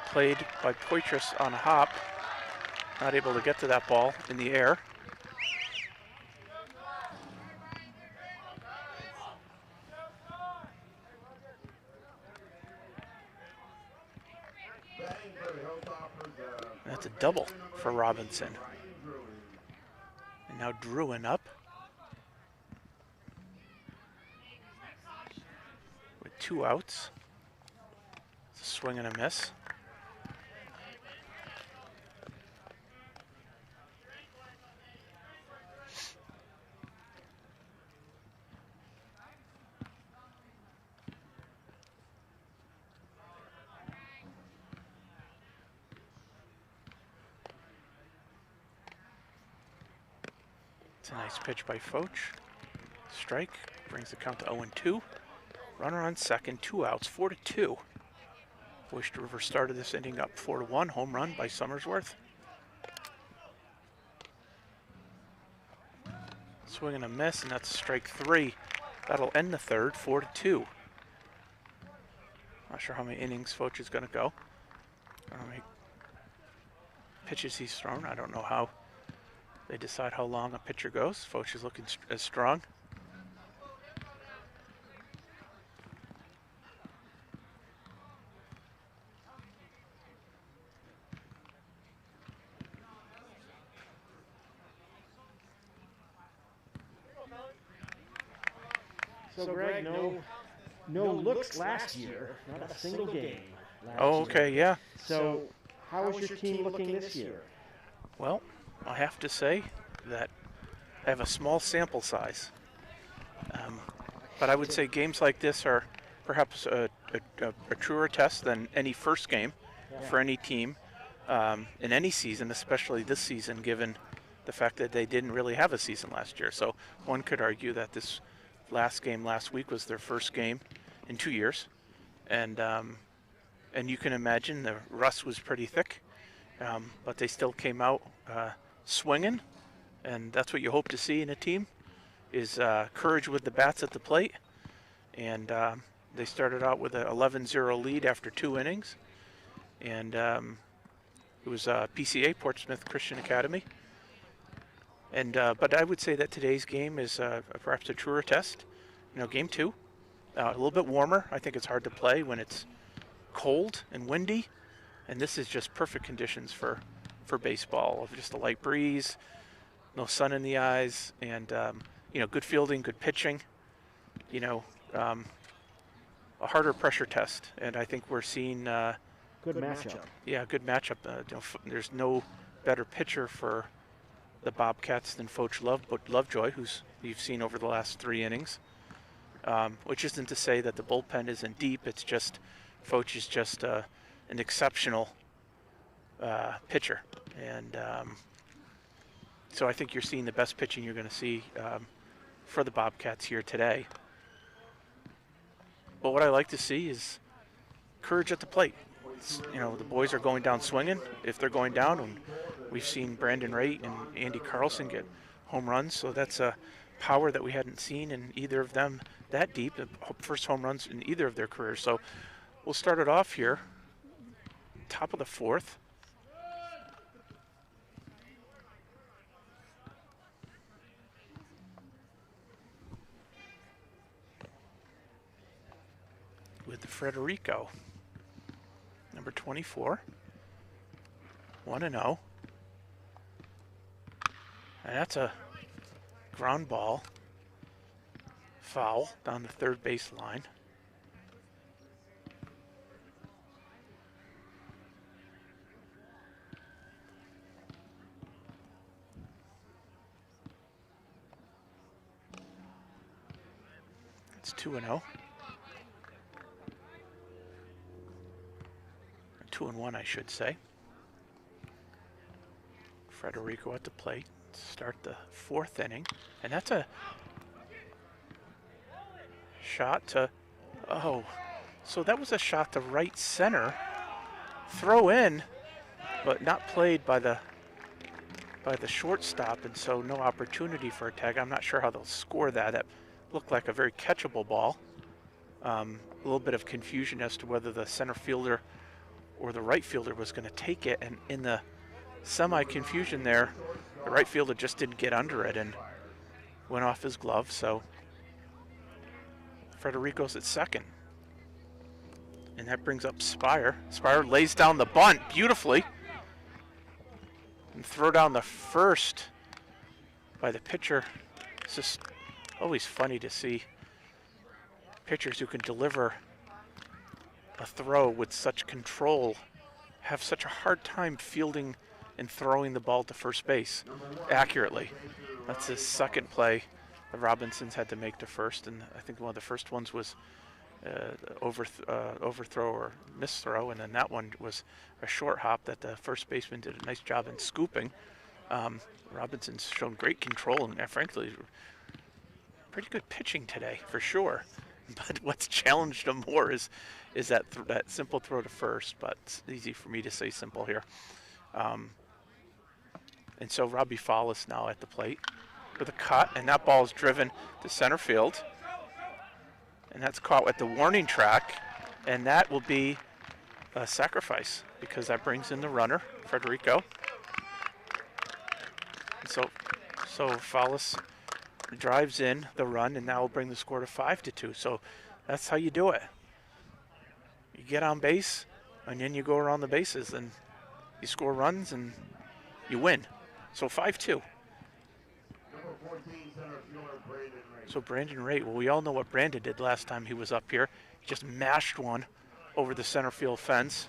Played by Poitras on a hop. Not able to get to that ball in the air. That's a double for Robinson. And now Druin up with 2 outs. It's a swing and a miss. It's a nice pitch by Foch. Strike brings the count to 0-2. Runner on second, 2 outs, 4-2. Oyster River started this inning up 4-1. Home run by Somersworth. Swing and a miss, and that's strike 3. That'll end the third, 4-2. Not sure how many innings Foch is going to go. I don't know how many pitches he's thrown. I don't know how they decide how long a pitcher goes. Foch is looking as strong. So Greg, no looks last year, not a single game. Oh, okay, yeah. So how is your team looking this year? Well, I have to say that I have a small sample size. But I would say games like this are perhaps a truer test than any first game for any team in any season, especially this season, given the fact that they didn't really have a season last year. So one could argue that this last game last week was their first game in 2 years, and you can imagine the rust was pretty thick, but they still came out swinging, and that's what you hope to see in a team, is courage with the bats at the plate. And they started out with an 11-0 lead after 2 innings, and it was PCA, Portsmouth Christian Academy. And but I would say that today's game is perhaps a truer test. Game 2, a little bit warmer. I think it's hard to play when it's cold and windy, and this is just perfect conditions for baseball. Just a light breeze, no sun in the eyes, and good fielding, good pitching. A harder pressure test, and I think we're seeing Good matchup. Yeah, good matchup. There's no better pitcher for the Bobcats than Foch Lovejoy, who's you've seen over the last 3 innings. Which isn't to say that the bullpen isn't deep. It's just Foch is just an exceptional pitcher, and so I think you're seeing the best pitching you're going to see for the Bobcats here today. But what I like to see is courage at the plate. The boys are going down swinging if they're going down, and we've seen Brandon Raitt and Andy Carlson get home runs, so that's a power that we hadn't seen in either of them that deep, the first home runs in either of their careers. So we'll start it off here, top of the 4th. With the Federico, number 24, 1-0. And that's a ground ball, foul down the third base line. It's 2-0. 2-1, I should say. Federico at the plate. Start the 4th inning, and that's a shot to, so that was a shot to right center, throw in, but not played by the shortstop, and so no opportunity for a tag. I'm not sure how they'll score that. That looked like a very catchable ball. A little bit of confusion as to whether the center fielder or the right fielder was going to take it, and in the semi-confusion there, the right fielder just didn't get under it and went off his glove, so Federico's at second. And that brings up Spire. Spire lays down the bunt beautifully and throw down the first by the pitcher. It's just always funny to see pitchers who can deliver a throw with such control have such a hard time fielding and throwing the ball to first base accurately. That's his second play the Robinsons had to make to first, and I think one of the first ones was overthrow or misthrow, and then that one was a short hop that the first baseman did a nice job in scooping. Robinson's shown great control and frankly pretty good pitching today for sure. But what's challenged him more is that simple throw to first, but it's easy for me to say simple here. And so Robbie Follis now at the plate with a cut, and that ball is driven to center field. And that's caught at the warning track, and that will be a sacrifice because that brings in the runner, Federico. And so Follis drives in the run, and now will bring the score to 5-2. So that's how you do it. You get on base, and then you go around the bases, and you score runs, and you win. So 5-2. So Brandon Raitt, well, we all know what Brandon did last time he was up here. He just mashed one over the center field fence.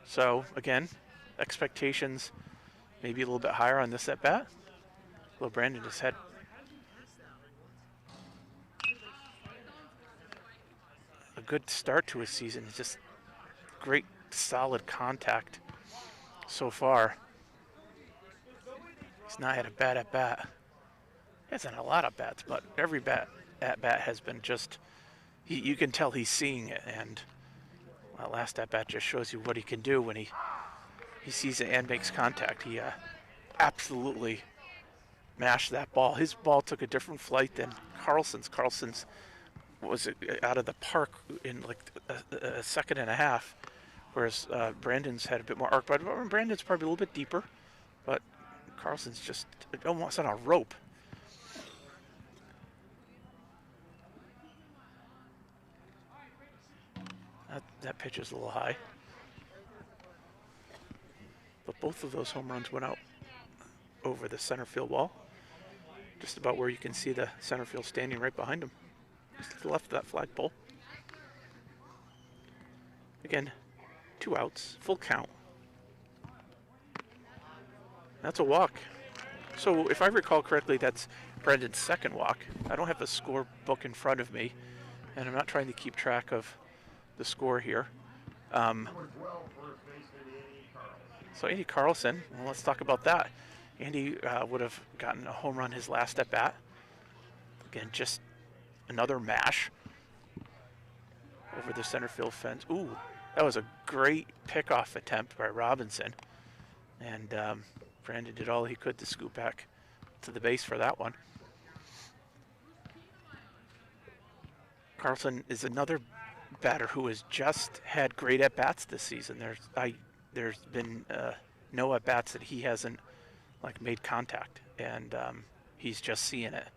So again, expectations maybe a little bit higher on this at bat. Well, Brandon just had a good start to his season. It's just great, solid contact so far. He's not had a bad at bat. He hasn't had a lot of bats, but every bat at-bat has been just, you can tell he's seeing it, and that last at-bat just shows you what he can do when he sees it and makes contact. He absolutely mashed that ball. His ball took a different flight than Carlson's. Carlson's was out of the park in like a second and a half, whereas Brandon's had a bit more arc. But Brandon's probably a little bit deeper, but Carlson's just almost on a rope. That pitch is a little high. But both of those home runs went out over the center field wall, just about where you can see the center field standing right behind him, just to the left of that flagpole. Again, 2 outs, full count. That's a walk. So if I recall correctly, that's Brendan's second walk. I don't have the score book in front of me, and I'm not trying to keep track of the score here. So Andy Carlson, well, let's talk about that. Andy would have gotten a home run his last at bat. Again, just another mash over the center field fence. Ooh, that was a great pickoff attempt by Robinson. And Brandon did all he could to scoop back to the base for that one. Carlson is another batter who has just had great at-bats this season. There's been no at-bats that he hasn't made contact, and he's just seeing it.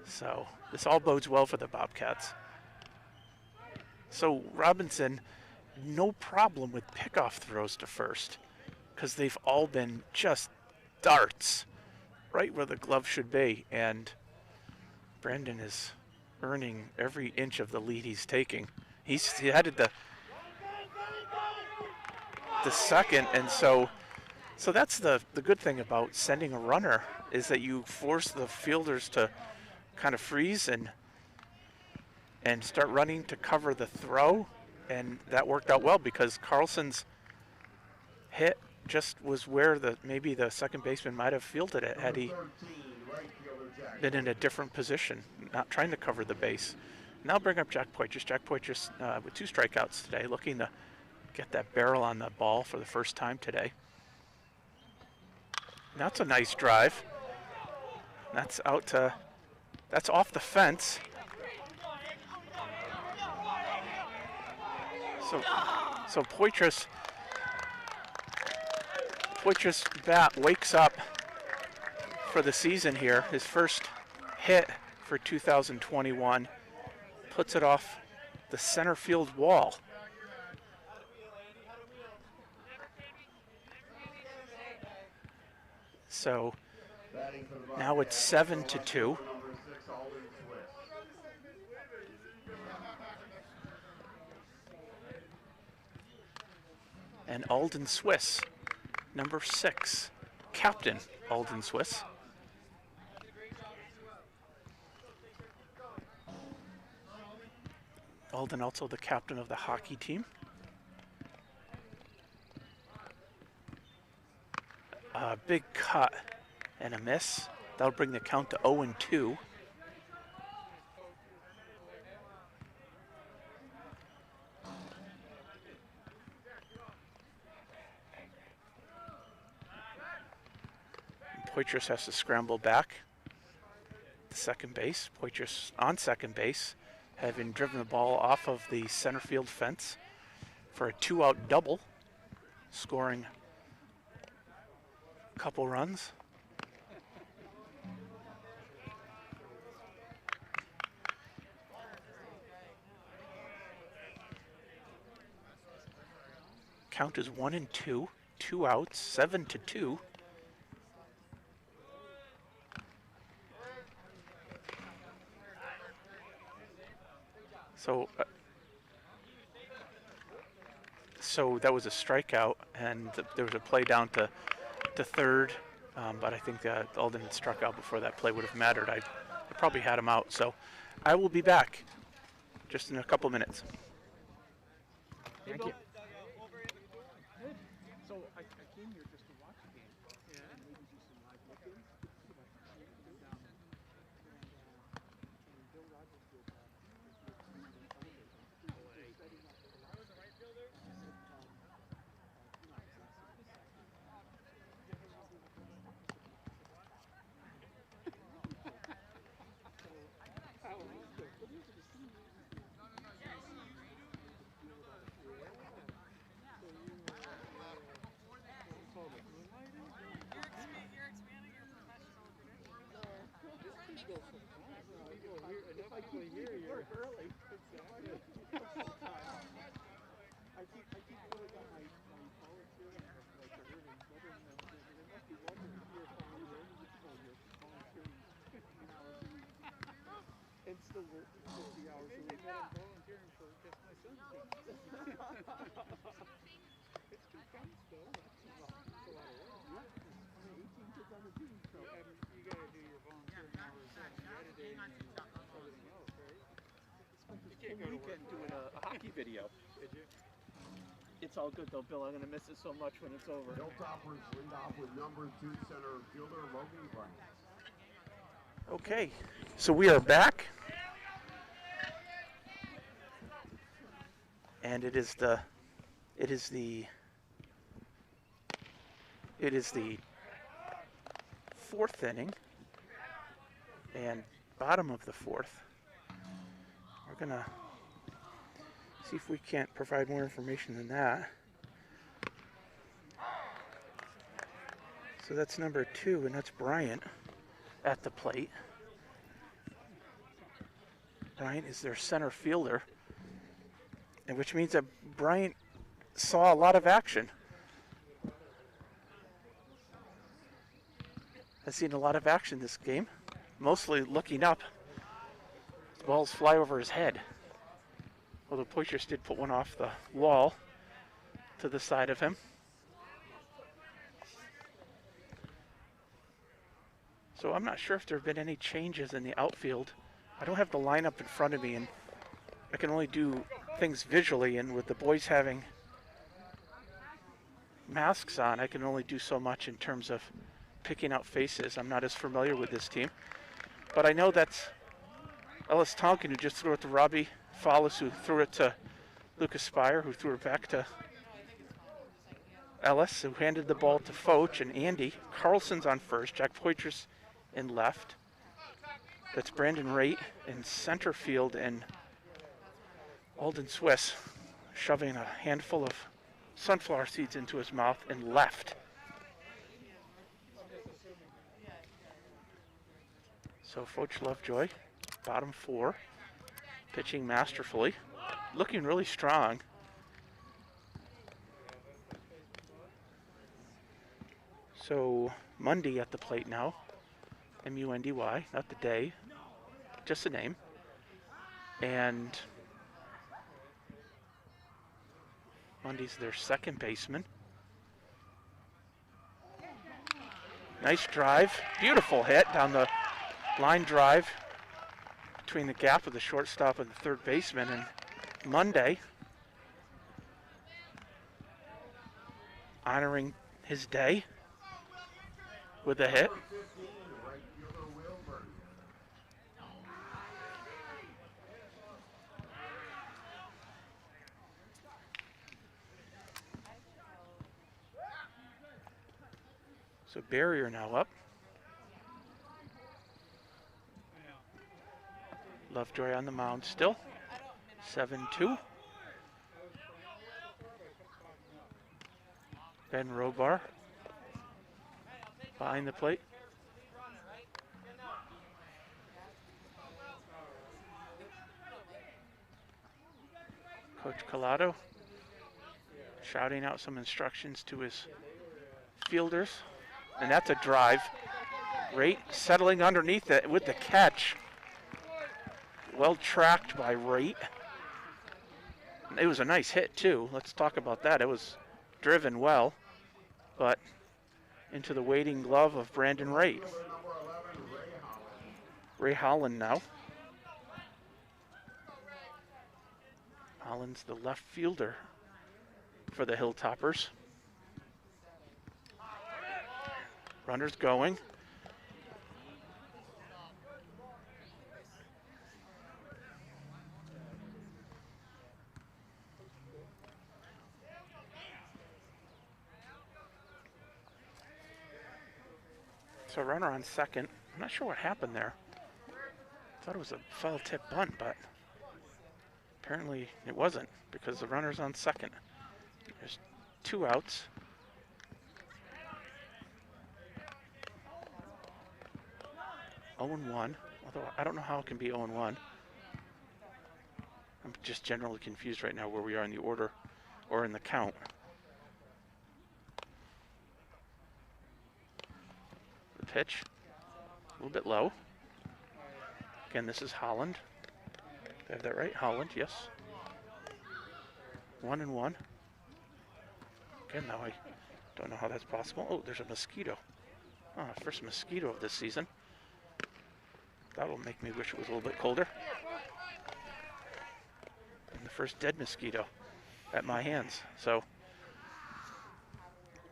So this all bodes well for the Bobcats. So Robinson, no problem with pickoff throws to first, because they've all been just darts right where the glove should be, and Brandon is earning every inch of the lead he's taking. He headed the second, and so that's the good thing about sending a runner, is that you force the fielders to kind of freeze and start running to cover the throw, and that worked out well because Carlson's hit just was where maybe the second baseman might have fielded it had he been in a different position, not trying to cover the base. Now bring up Jack Poitras. Jack Poitras with 2 strikeouts today, looking to get that barrel on the ball for the first time today. That's a nice drive. That's that's off the fence. So Poitras bat wakes up for the season here. His first hit for 2021, puts it off the center field wall. So now it's 7-2. And Alden Swiss, number 6, captain Alden Swiss. Alden also the captain of the hockey team. A big cut and a miss. That'll bring the count to 0-2. Poitras has to scramble back to second base. Poitras on second base, having driven the ball off of the center field fence for a 2-out double, scoring a couple runs. Count is 1-2, 2 outs, 7-2. So that was a strikeout, and there was a play down to third, but I think Alden had struck out before that play would have mattered. I probably had him out, so I will be back just in a couple minutes. Thank you. So I came here just to watch the game. Yeah. And maybe do some live look-ins. exactly. Here you work early. Exactly. I keep filling out my volunteering of like the earnings, wondering they must be wondering here following your volunteering 15 hours a week and still working 50 hours a week. I'm volunteering for just my son's games. It's good fun still. It's a lot of work. Yeah, there's 18 kids on the team, so you gotta do your volunteering hours and the editing and everything else, right? You can't go to weekend doing a hockey video. Did you? It's all good though, Bill. I'm gonna miss it so much when it's over. Hilltoppers lead off with number 2 center fielder Logan Bryant. Okay, so we are back. And it is the fourth inning and bottom of the fourth. We're gonna see if we can't provide more information than that. So that's number 2, and that's Bryant at the plate. Bryant is their center fielder, and which means that Bryant saw a lot of action. Has seen a lot of action this game, mostly looking up. The balls fly over his head. Although Poitras did put one off the wall to the side of him. So I'm not sure if there have been any changes in the outfield. I don't have the lineup in front of me, and I can only do things visually, and with the boys having masks on, I can only do so much in terms of picking out faces. I'm not as familiar with this team. But I know that's Ellis Tonkin, who just threw it to Robbie Follis, who threw it to Lucas Spire, who threw it back to Ellis, who handed the ball to Foch and Andy. Carlson's on first, Jack Poitras in left. That's Brandon Raitt in center field, and Alden Swiss shoving a handful of sunflower seeds into his mouth in left. So Foch Lovejoy, bottom 4, pitching masterfully, looking really strong. So Mundy at the plate now, M-U-N-D-Y, not the day, just the name. And Mundy's their second baseman. Nice drive, beautiful hit down the line drive between the gap of the shortstop and the third baseman. And Monday, honoring his day with a hit. So Barrier now up. Lovejoy on the mound still. 7-2. Ben Robar behind the plate. Coach Collado shouting out some instructions to his fielders. And that's a drive. Raitt settling underneath it with the catch. Well tracked by Raitt. It was a nice hit too. Let's talk about that. It was driven well, but into the waiting glove of Brandon Raitt. Ray Holland now. Holland's the left fielder for the Hilltoppers. Runners going. So runner on second. I'm not sure what happened there. Thought it was a foul tip bunt, but apparently it wasn't because the runner's on second. There's 2 outs. Oh and 1, although I don't know how it can be 0-1. I'm just generally confused right now where we are in the order or in the count. The pitch, a little bit low. Again, this is Holland. Did I have that right? Holland, yes. 1-1. Again, now I don't know how that's possible. Oh, there's a mosquito. Oh, first mosquito of this season. That'll make me wish it was a little bit colder. And the first dead mosquito at my hands. So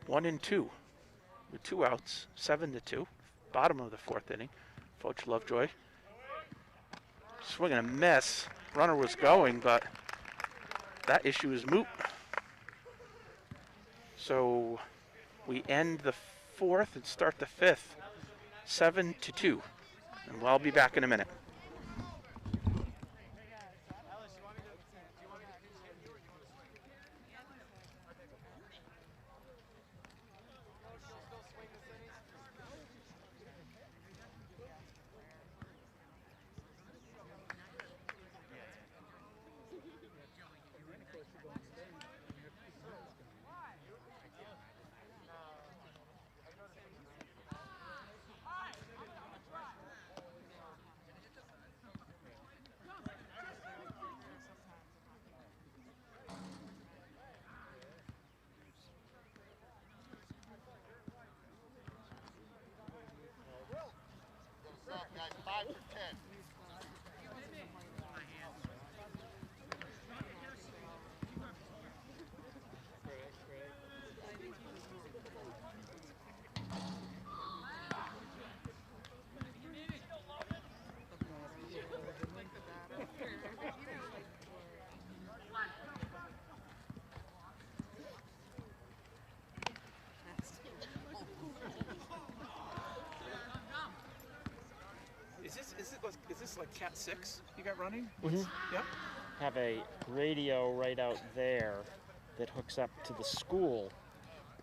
1-2 with 2 outs, 7-2. Bottom of the 4th inning. Foch Lovejoy swinging a miss. Runner was going, but that issue is moot. So we end the 4th and start the 5th, 7-2. And we'll be back in a minute. Is this like Cat 6 you got running? Mm-hmm. Yep. Have a radio right out there that hooks up to the school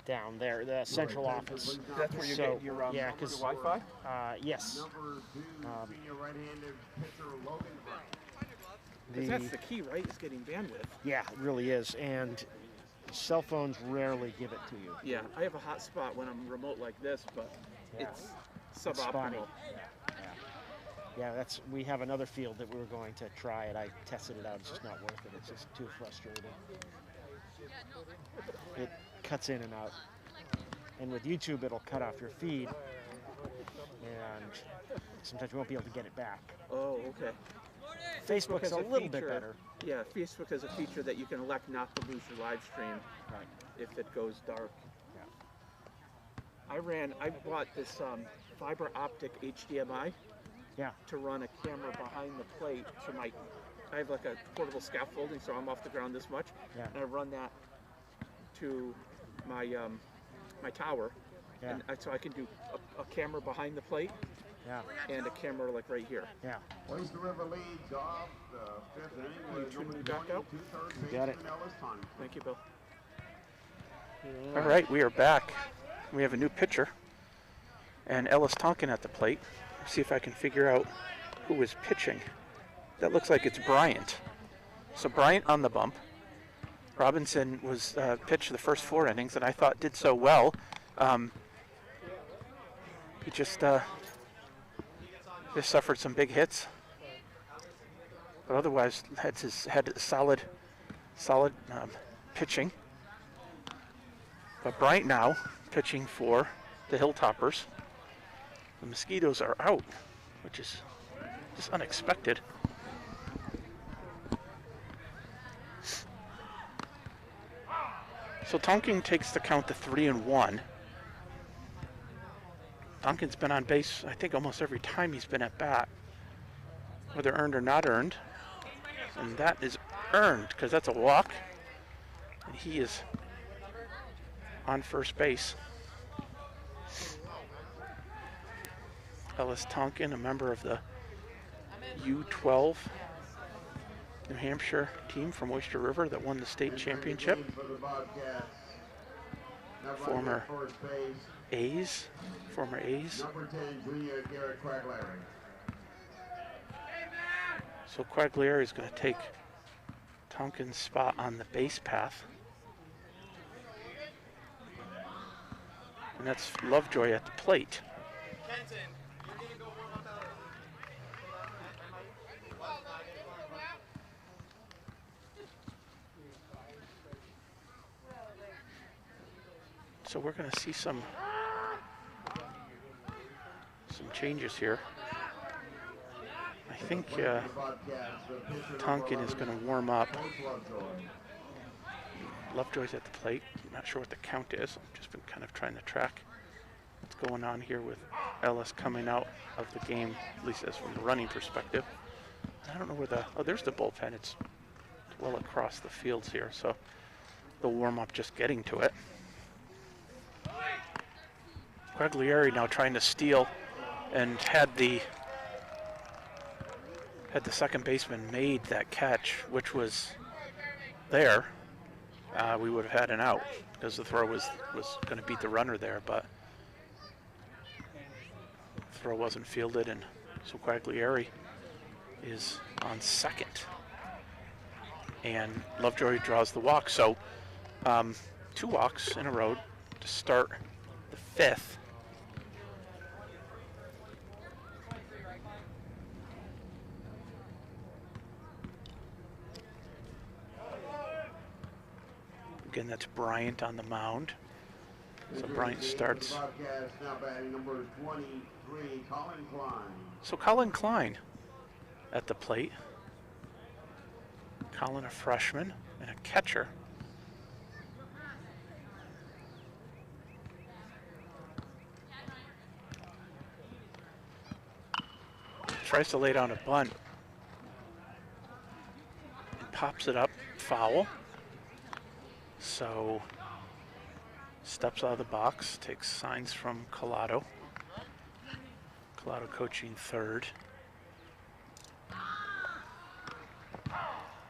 down there, the central office. That's where you So, get your, yeah, your 'cause, Wi-Fi? yes. Number 2, senior right-handed pitcher Logan Brown. 'Cause that's the key, right? Is getting bandwidth. Yeah, it really is. And cell phones rarely give it to you. Yeah, I have a hot spot when I'm remote like this, but Yeah. it's It's spotty. suboptimal. Yeah, we have another field that we were going to try it. I tested it out. It's just not worth it. It's just too frustrating. It cuts in and out. And with YouTube, it'll cut off your feed. And sometimes you won't be able to get it back. Oh, okay. Facebook's has a a little bit feature- better. Yeah, Facebook has a feature that you can elect not to lose your live stream Right. if it goes dark. Yeah. I bought this fiber optic HDMI Yeah. to run a camera behind the plate to I have like a portable scaffolding, so I'm off the ground this much. Yeah. And I run that to my my tower. Yeah. And so I can do a camera behind the plate Yeah. and a camera like right here. Yeah. Oyster River leads off the 5th inning with tune number me back 20, out? 2/3 Got it. baseman Ellis Hunt. Thank you, Bill. All right, we are back. We have a new pitcher. And Ellis Tonkin at the plate. See if I can figure out who is pitching. That looks like it's Bryant. So Bryant on the bump. Robinson was pitched the first 4 innings, and I thought did so well. He just suffered some big hits, but otherwise had solid pitching. But Bryant now pitching for the Hilltoppers. The Mosquitoes are out, which is just unexpected. So Tonkin takes the count to 3-1. Tonkin's been on base, I think, almost every time he's been at bat, whether earned or not earned. And that is earned, because that's a walk. And he is on first base. Ellis Tonkin, a member of the U12 New Hampshire team from Oyster River that won the state championship. Former A's. Number 10, junior Garrett Quaglieri. So Quaglieri is going to take Tonkin's spot on the base path. And that's Lovejoy at the plate. So we're going to see some changes here. I think Tonkin is going to warm up. Lovejoy's at the plate. I'm not sure what the count is. I've just been kind of trying to track what's going on here with Ellis coming out of the game, at least as from the running perspective. I don't know where there's the bullpen. It's well across the fields here, so the warm up just getting to it. Quaglieri now trying to steal, and had the second baseman made that catch, which was there, we would have had an out because the throw was going to beat the runner there, but the throw wasn't fielded, and so Quaglieri is on second. And Lovejoy draws the walk, so 2 walks in a row to start the 5th. Again, that's Bryant on the mound. So Bryant starts. So Colin Klein at the plate. Colin, a freshman and a catcher. Tries to lay down a bunt. And pops it up, foul. So steps out of the box, takes signs from Collado. Collado coaching third.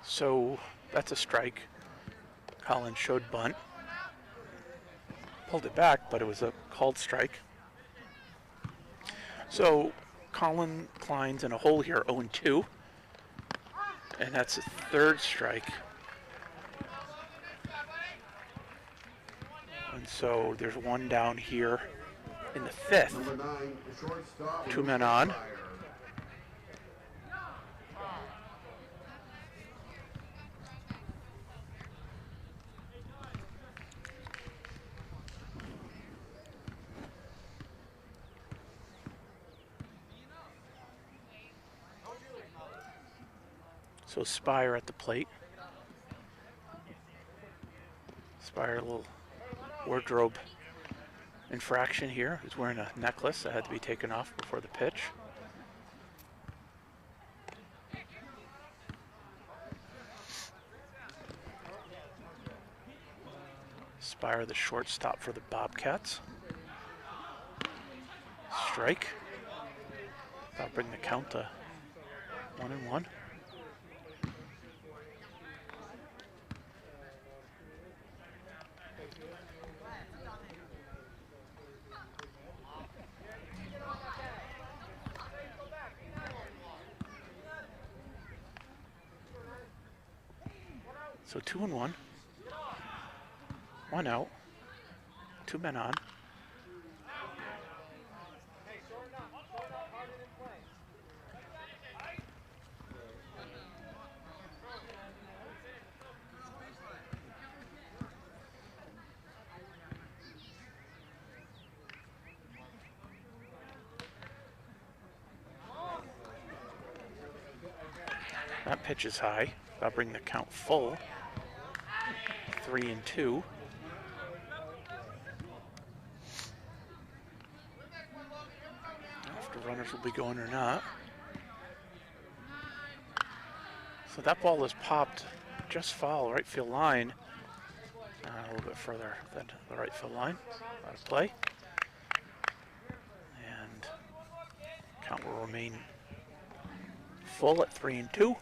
So that's a strike. Colin showed bunt. Pulled it back, but it was a called strike. So Colin Klein's in a hole here, 0-2. And that's a third strike. And so there's one down here in the 5th. 2 men on. So Spire at the plate. Spire, a little wardrobe infraction here. He's wearing a necklace that had to be taken off before the pitch. Spire, the shortstop for the Bobcats. Strike. That'll bring the count to 1-1. So 2-1. 1 out. 2 men on. That pitch is high. That'll bring the count full. 3-2. If the runners will be going or not. So that ball is popped just foul, right field line. A little bit further than the right field line. Out of play. And count will remain full at 3-2.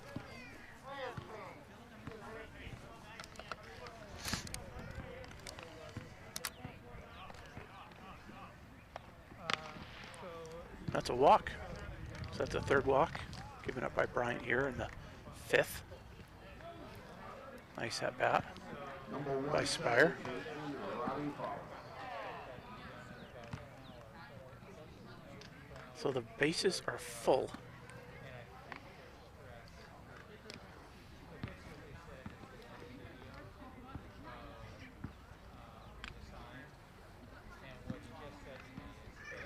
That's a walk. So that's a third walk given up by Bryant here in the 5th. Nice at bat Number 1, by Spire. Robbie Falls. So the bases are full.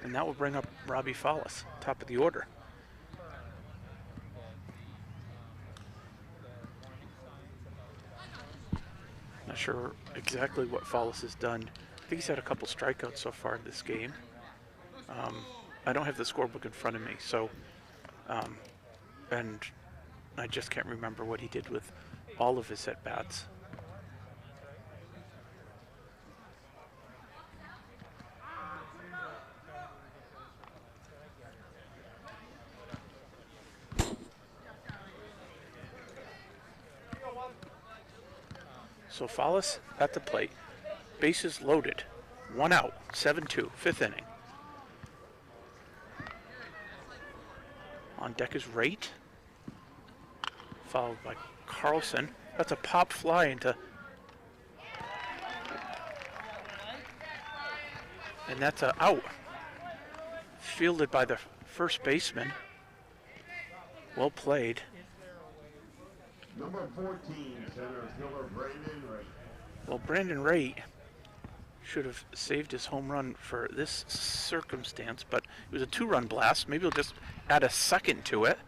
And that will bring up Robbie Fallis, top of the order. Not sure exactly what Fallis has done. I think he's had a couple strikeouts so far in this game. I don't have the scorebook in front of me, so, and I just can't remember what he did with all of his at-bats. So Fallis at the plate, bases loaded, 1 out, 7-2, 5th inning. On deck is Raitt, followed by Carlson. That's a pop fly into, and that's a out. Fielded by the first baseman. Well played. Number 14, center fielder Brandon Raitt. Well, Brandon Raitt should have saved his home run for this circumstance, but it was a 2-run blast. Maybe he'll just add a second to it.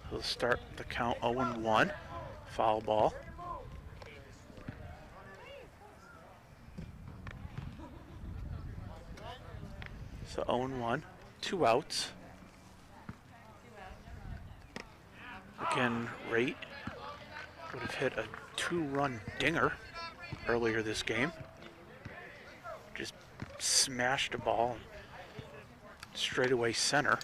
He'll start the count 0-1, foul ball. So 0-1, 2 outs. Again, Raitt would have hit a 2-run dinger earlier this game. Just smashed a ball straightaway center.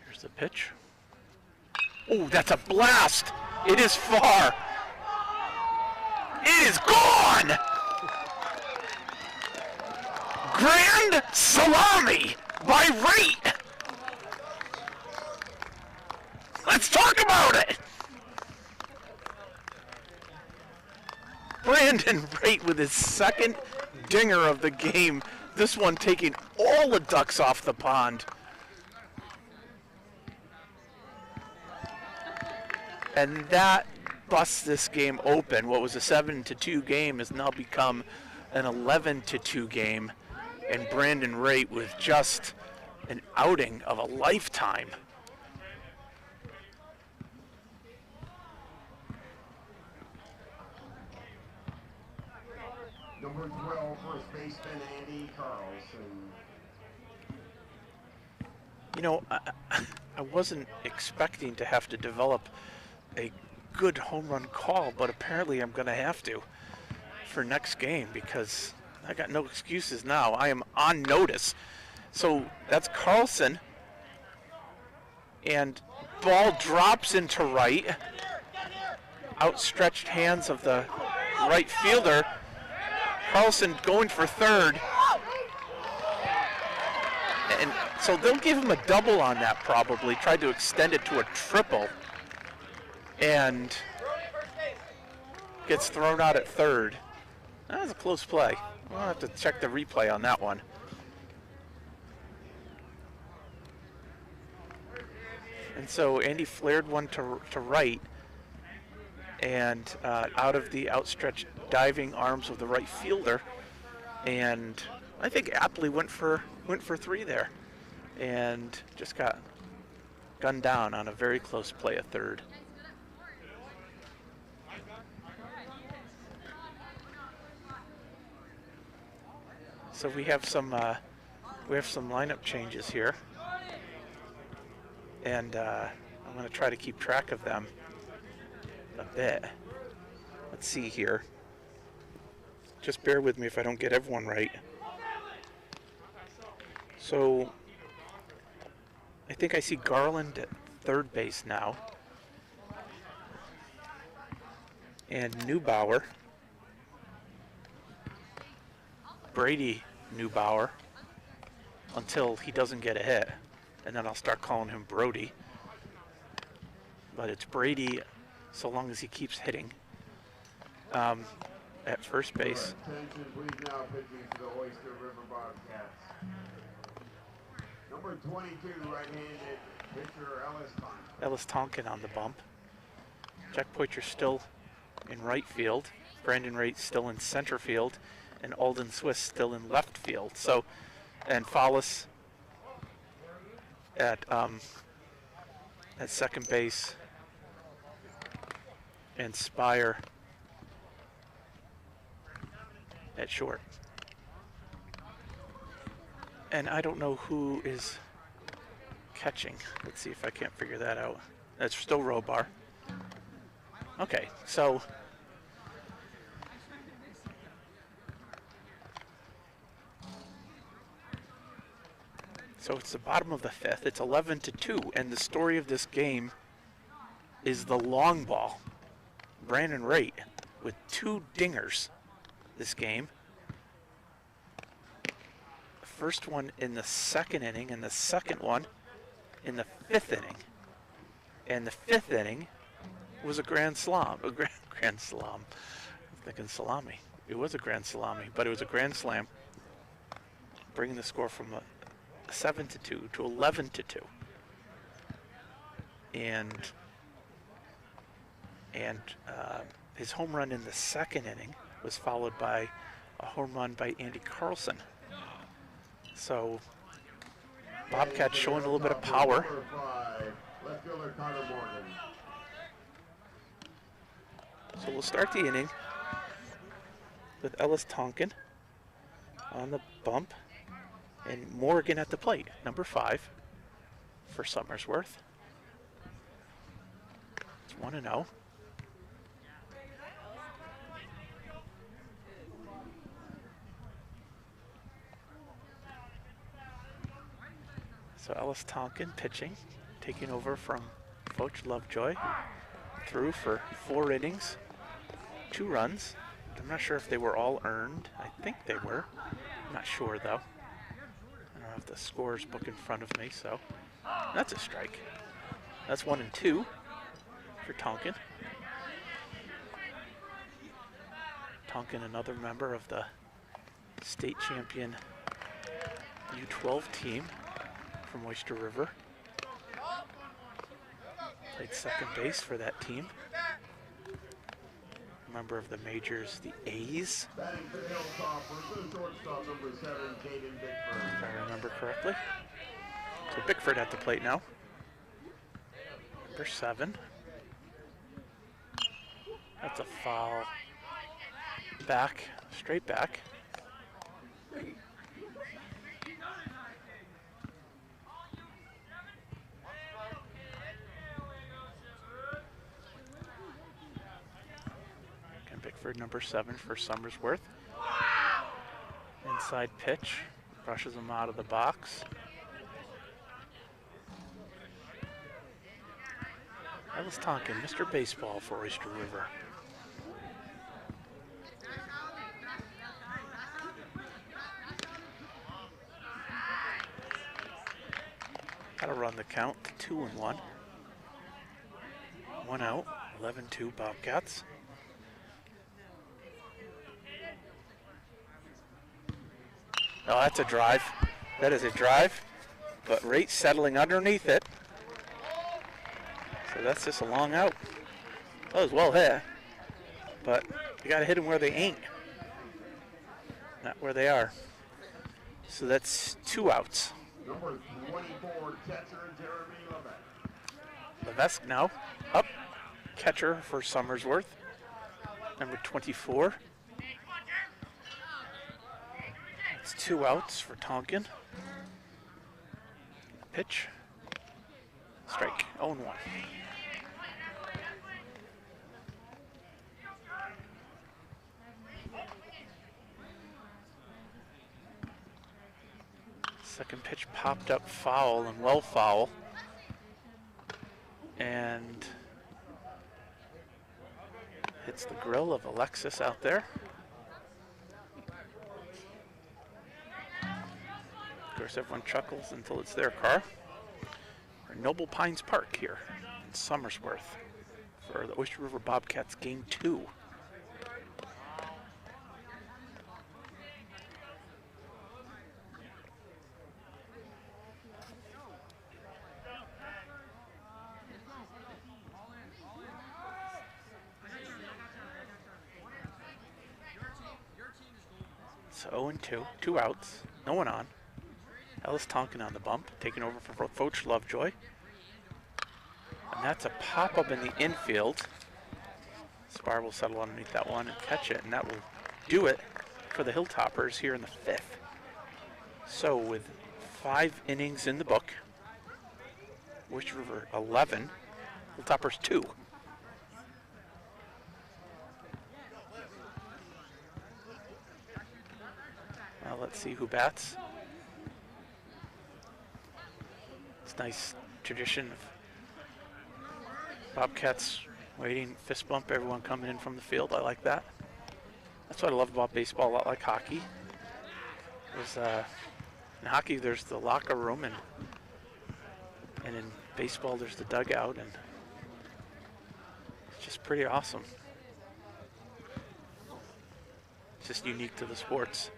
Here's the pitch. Oh, that's a blast! It is far. It is gone! Grand salami by Raitt. Let's talk about it. Brandon Raitt with his second dinger of the game. This one taking all the ducks off the pond. And that busts this game open. What was a 7-2 game has now become an 11-2 game. And Brandon Raitt with just an outing of a lifetime. Number 12, first baseman Andy Carlson. You know, I wasn't expecting to have to develop a good home run call, but apparently I'm going to have to for next game because I got no excuses now. I am on notice. So that's Carlson, and ball drops into right. Outstretched hands of the right fielder. Carlson going for third. And so they'll give him a double on that probably, try to extend it to a triple. And gets thrown out at third. That was a close play. We'll have to check the replay on that one. And so Andy flared one to right, and out of the outstretched diving arms of the right fielder, and I think aptly went for 3 there, and just got gunned down on a very close play at third. So we have some lineup changes here, and I'm going to try to keep track of them a bit. Let's see here. Just bear with me if I don't get everyone right. So I think I see Garland at third base now, and Neubauer. Brady Neubauer until he doesn't get a hit. And then I'll start calling him Brody. But it's Brady so long as he keeps hitting. At first base. Attention, please now pitching for the Oyster River Bobcats. Number 22, right-handed pitcher Ellis Tonkin. Ellis Tonkin on the bump. Jack Poitras still in right field. Brandon Wright still in center field. And Alden Swiss still in left field. So, and Follis at second base. And Spire at short. And I don't know who is catching. Let's see if I can't figure that out. That's still Robar. Okay, so it's the bottom of the fifth. It's 11-2, and the story of this game is the long ball. Brandon Wright with 2 dingers this game. The first one in the second inning, and the second one in the 5th inning. And the 5th inning was a grand slam. Grand slam. I'm thinking salami. It was a grand salami, but it was a grand slam, bringing the score from 7-2 to 11-2. And his home run in the second inning was followed by a home run by Andy Carlson. So Bobcats showing a little bit of power. So we'll start the inning with Ellis Tonkin on the bump and Morgan at the plate, number 5 for Somersworth. It's 1-0. So Ellis Tonkin pitching, taking over from Coach Lovejoy, threw for 4 innings, 2 runs. I'm not sure if they were all earned. I think they were. I'm not sure though. I don't have the scores book in front of me, so that's a strike. That's 1-2 for Tonkin. Tonkin, another member of the state champion U12 team from Oyster River. Played second base for that team. Member of the majors, the A's. If I remember correctly. So Bickford at the plate now. Number 7. That's a foul. Back, straight back. Bickford, number 7 for Somersworth. Inside pitch, brushes him out of the box. Ellis Tonkin, Mr. Baseball for Oyster River. That'll run the count to 2-1. 1 out, 11-2 Bobcats. Oh, that's a drive. That is a drive, but Wright settling underneath it. So that's just a long out. That was well hit, but you gotta hit them where they ain't, not where they are. So that's 2 outs. Number 24, catcher Jeremy Levesque. Levesque now up, catcher for Somersworth. Number 24. It's 2 outs for Tonkin. Pitch. Strike. 0-1. Second pitch popped up foul and well foul. And hit That's the grill of Alexis out there. Of course, everyone chuckles until it's their car. We're in Noble Pines Park here in Somersworth for the Oyster River Bobcats Game 2. So 0-2, 2 outs, no one on. Ellis Tonkin on the bump, taking over for Foch Lovejoy. And that's a pop-up in the infield. Spar will settle underneath that one and catch it, and that will do it for the Hilltoppers here in the 5th. So with 5 innings in the book, Oyster River 11, Hilltoppers 2. Now let's see who bats. It's nice tradition of Bobcats waiting, fist bump, everyone coming in from the field. I like that. That's what I love about baseball, a lot like hockey. In hockey, there's the locker room, and in baseball, there's the dugout, and it's just pretty awesome. It's just unique to the sports.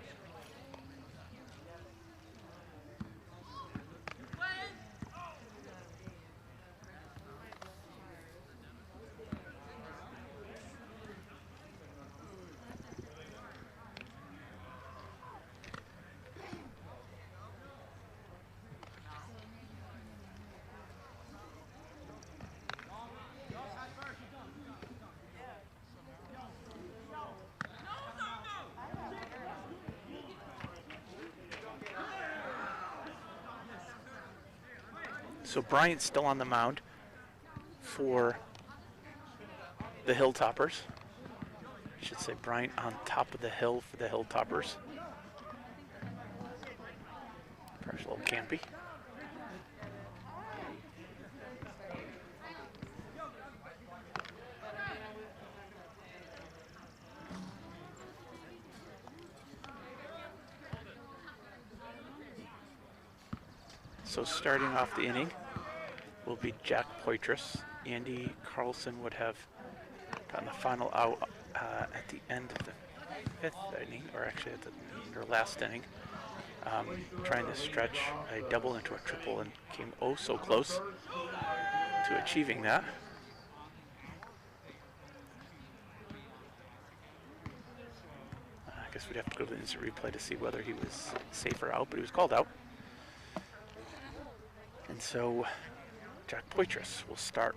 So Bryant's still on the mound for the Hilltoppers. I should say Bryant on top of the hill for the Hilltoppers. Perhaps a little campy. So starting off the inning will be Jack Poitras. Andy Carlson would have gotten the final out at the end of the 5th inning, or actually at the last inning, trying to stretch a double into a triple and came oh so close to achieving that. I guess we'd have to go to the instant replay to see whether he was safe or out, but he was called out. And so Jack Poitras will start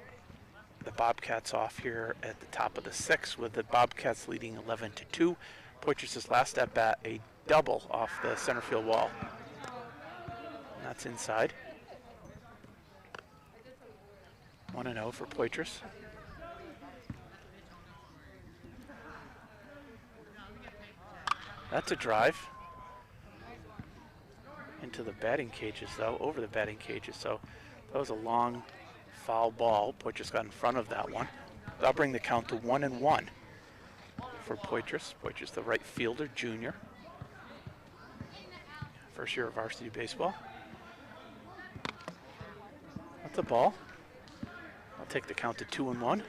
the Bobcats off here at the top of the 6th, with the Bobcats leading 11-2. Poitras' last at bat, a double off the center field wall. And that's inside. 1-0 for Poitras. That's a drive into the batting cages, though, over the batting cages. So that was a long foul ball. Poitras got in front of that one. That'll bring the count to 1-1 for Poitras. Poitras, the right fielder, junior. First year of varsity baseball. That's a ball. I'll take the count to 2-1.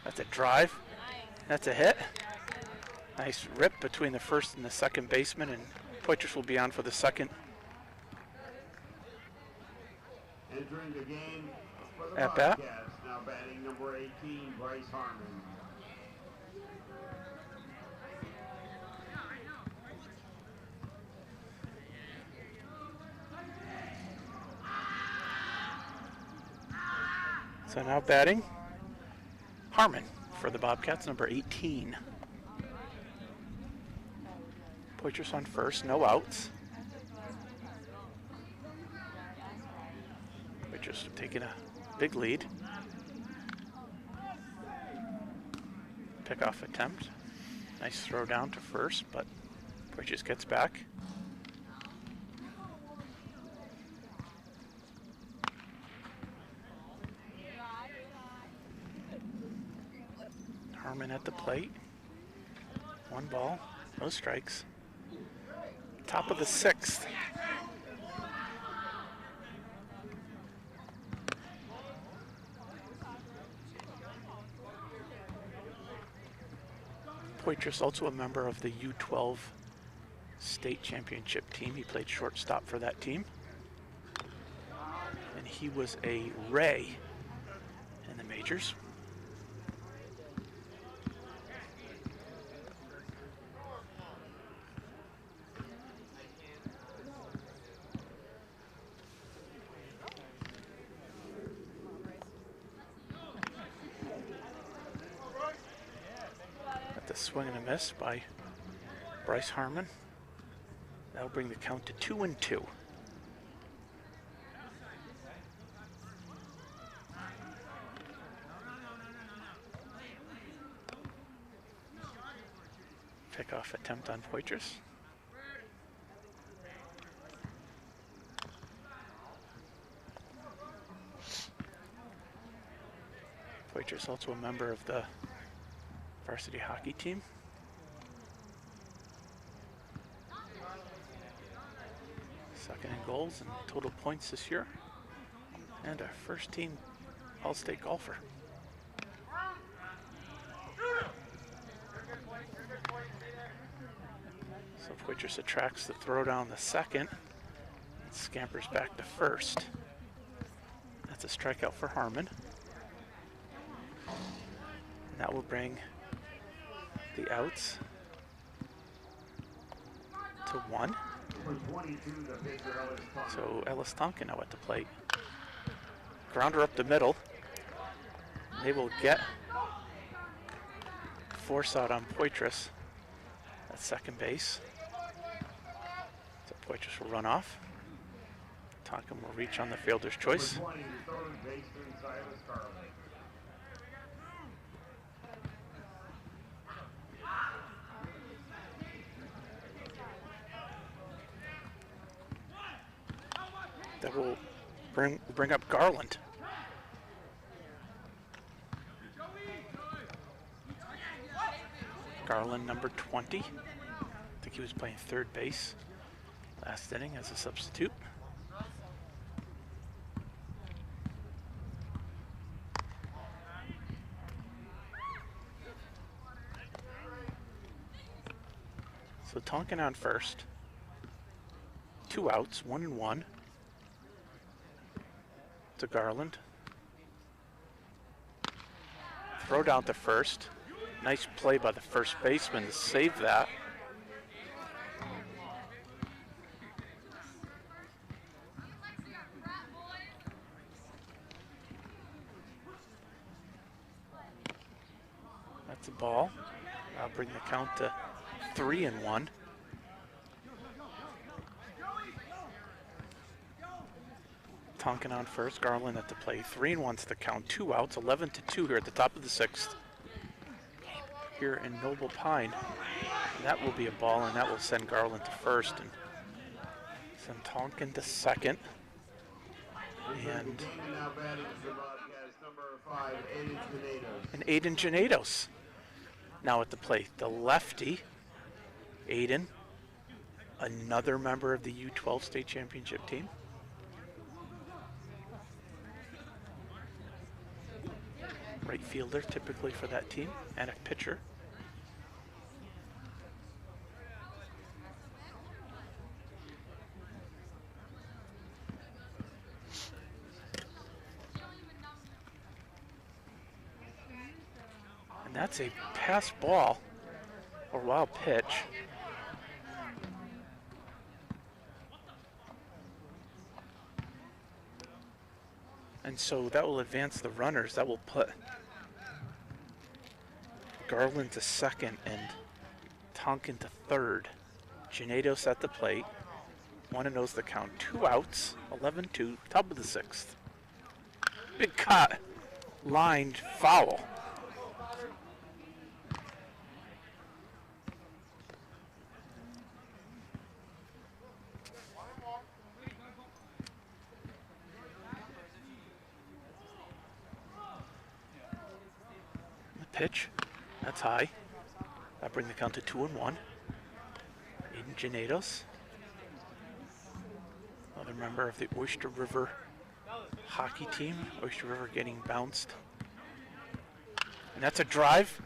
That's a drive. That's a hit. Nice rip between the first and the second baseman, and Poitras will be on for the second Entering the game for the at bat. Bobcats, now batting number 18, Bryce Harmon. So now batting Harmon for the Bobcats, number 18. Poitras on first, no outs. Poitras taking a big lead. Pickoff attempt. Nice throw down to first, but Poitras gets back. Harmon at the plate. 1 ball, no strikes. Top of the 6th. Poitras also a member of the U12 state championship team. He played shortstop for that team. And he was a Ray in the majors. Swing and a miss by Bryce Harmon. That'll bring the count to 2-2. Pickoff attempt on Poitras. Poitras also a member of the varsity hockey team. Second in goals and total points this year. And a first team All-State golfer. So Poitras attracts the throw down the second. And scampers back to first. That's a strikeout for Harmon. And that will bring the outs to 1. So Ellis Tonkin now at the plate. Grounder up the middle. They will get force out on Poitras at second base. So Poitras will run off. Tonkin will reach on the fielder's choice. That will bring up Garland. Garland, number 20. I think he was playing third base last inning as a substitute. So Tonkin on first. 2 outs, 1-1. To Garland. Throw down to first. Nice play by the first baseman to save that. That's a ball. I'll bring the count to 3-1. Tonkin on first, Garland at the plate. 3-1's the count, 2 outs, 11-2 here at the top of the 6th. Here in Noble Pine. And that will be a ball, and that will send Garland to first and send Tonkin to second. And Aiden Genados now at the plate. The lefty, Aiden, another member of the U12 state championship team. Right fielder typically for that team, and a pitcher. And that's a pass ball or wild pitch. And so that will advance the runners. That will put Garland to second and Tonkin to third. Genados at the plate. 1-0's the count. 2 outs, 11-2, top of the 6th. Big cut, lined foul. The pitch. That's high. That brings the count to 2-1. Aiden Genados, another member of the Oyster River hockey team. Oyster River getting bounced. And that's a drive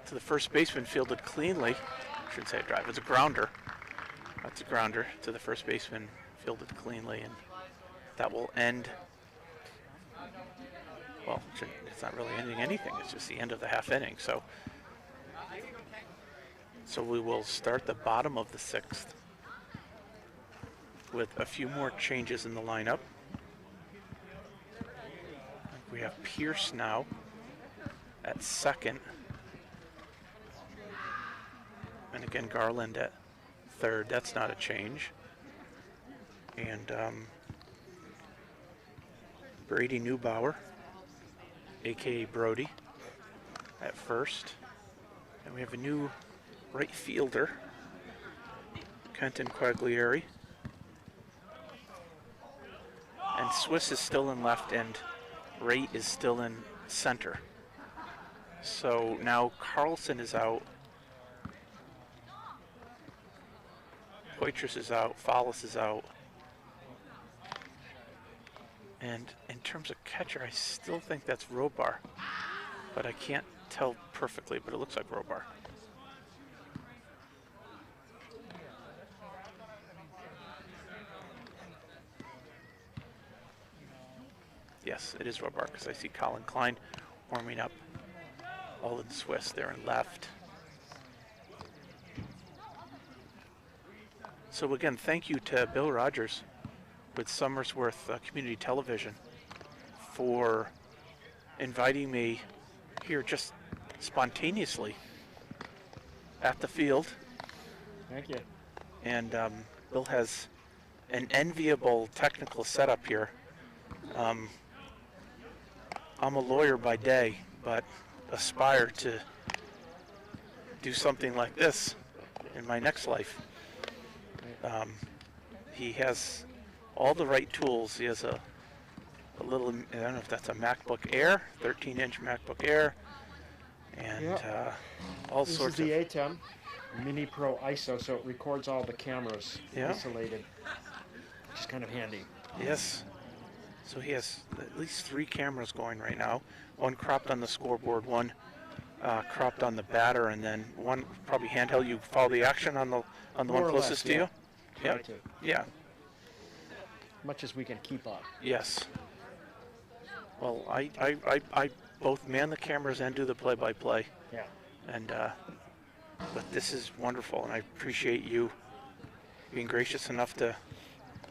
to the first baseman, fielded cleanly. I shouldn't say a drive, it's a grounder. That's a grounder to the first baseman, fielded cleanly, and that will end, well, it's not really ending anything, it's just the end of the half inning. So we will start the bottom of the 6th with a few more changes in the lineup. We have Pierce now at second. And again, Garland at third. That's not a change. And Brady Neubauer, a.k.a. Brody, at first. And we have a new right fielder, Kenton Quaglieri. And Swiss is still in left, and Raitt is still in center. So now Carlson is out. Poitras is out. Follis is out. And in terms of catcher, I still think that's Robar. But I can't tell perfectly, but it looks like Robar. Yes, it is Robar, because I see Colin Klein warming up. Alden Swiss there in left. So again, thank you to Bill Rogers with Somersworth Community Television for inviting me here just spontaneously at the field. Thank you. And Bill has an enviable technical setup here. I'm a lawyer by day, but aspire to do something like this in my next life. He has all the right tools. He has a little, I don't know if that's a MacBook Air, 13-inch MacBook Air, and all sorts of... This is the ATEM Mini Pro ISO, so it records all the cameras isolated, which is kind of handy. Yes. So he has at least 3 cameras going right now. One cropped on the scoreboard, one cropped on the batter, and then one probably handheld. You follow the action on the one closest to you? Try to. Yeah. Much as we can keep up. Yes. Well, I both man the cameras and do the play-by-play. Yeah. And but this is wonderful, and I appreciate you being gracious enough to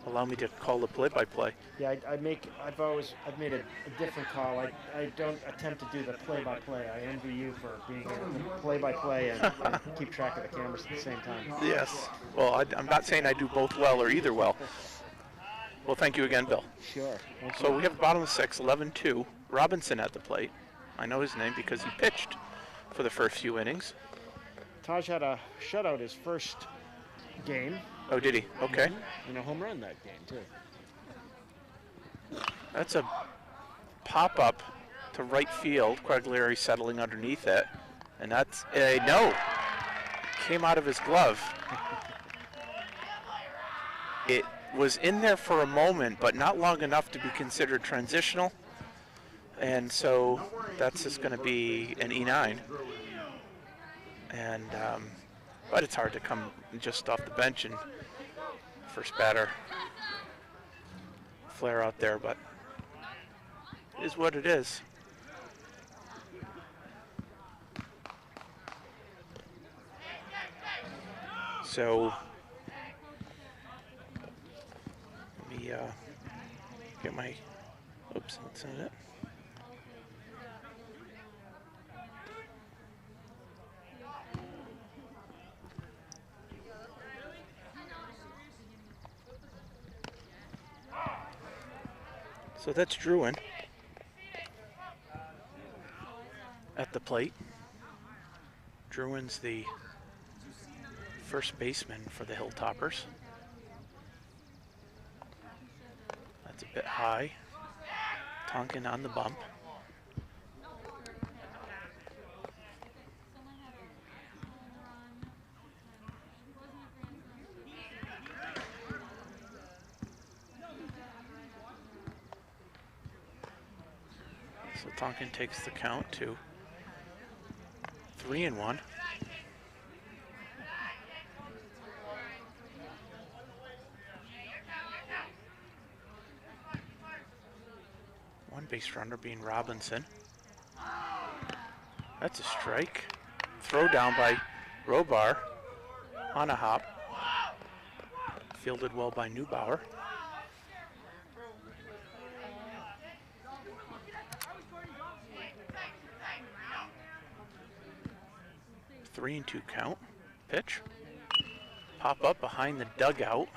allow me to call the play-by-play. Yeah, I've made a different call. I don't attempt to do the play-by-play. I envy you for being able to play-by-play and keep track of the cameras at the same time. Yes. Well, I'm not saying I do both well or either well. Well, thank you again, Bill. Sure. So we have the bottom of the 6th, 11-2. Robinson at the plate. I know his name because he pitched for the first few innings. Taj had a shutout his first game. Oh, did he? Okay. And a home run that game, too. That's a pop-up to right field. Quaglieri settling underneath it. And that's a no. Came out of his glove. It was in there for a moment, but not long enough to be considered transitional. And so that's just going to be an E9. And but it's hard to come just off the bench and first batter flare out there, but it is what it is. So let me get my, oops, that's not it. So that's Druin at the plate. Druin's the first baseman for the Hilltoppers. That's a bit high. Tonkin on the bump. So Tonkin takes the count to 3-1. One base runner being Robinson. That's a strike. Throw down by Robar on a hop. Fielded well by Neubauer. Three and 2 count. Pitch. Pop up behind the dugout.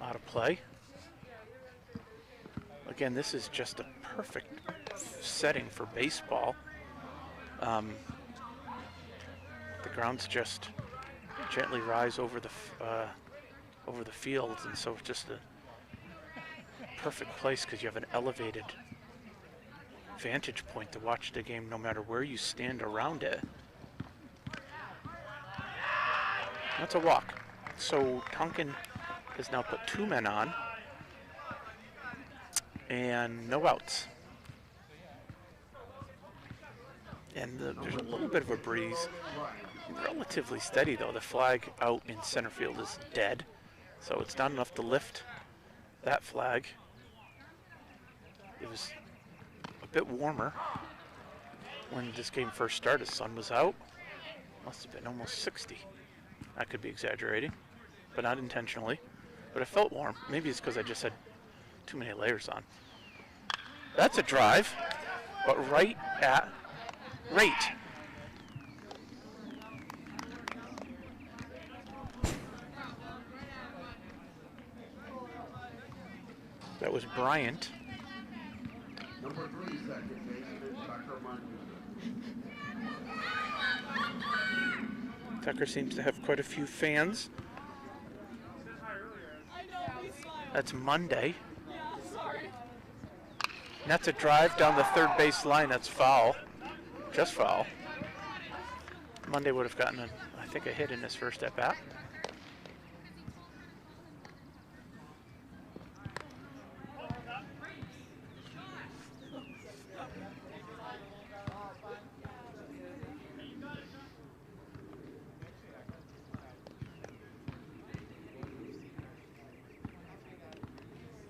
Out of play. Again, this is just a perfect setting for baseball. The grounds just gently rise over the fields, and so it's just a perfect place because you have an elevated vantage point to watch the game no matter where you stand around it. That's a walk. So Tonkin has now put 2 men on and no outs. And there's a little bit of a breeze. Relatively steady though. The flag out in center field is dead, so it's not enough to lift that flag. It was a bit warmer when this game first started. Sun was out. Must have been almost 60. I could be exaggerating, but not intentionally. But it felt warm. Maybe it's because I just had too many layers on. That's a drive, but right at rate. That was Bryant. Number 3, second baseman, Tucker Martin. Tucker seems to have quite a few fans. That's Monday. And that's a drive down the third base line. That's foul. Just foul. Monday would have gotten, I think, a hit in his first at bat.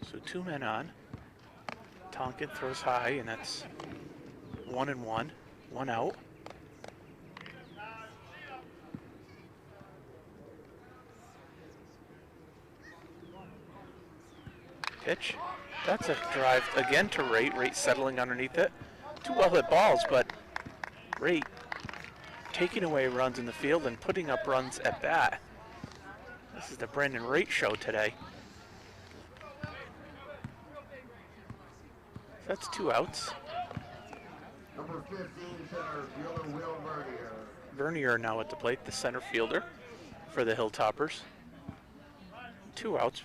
So 2 men on. Tonkin throws high, and that's 1-1, 1 out. Pitch. That's a drive again to Rate. Rate settling underneath it. 2 well hit balls, but Rate taking away runs in the field and putting up runs at bat. This is the Brandon Rate show today. That's 2 outs. Number 15, center fielder Will Vernier. Vernier now at the plate, the center fielder for the Hilltoppers. 2 outs.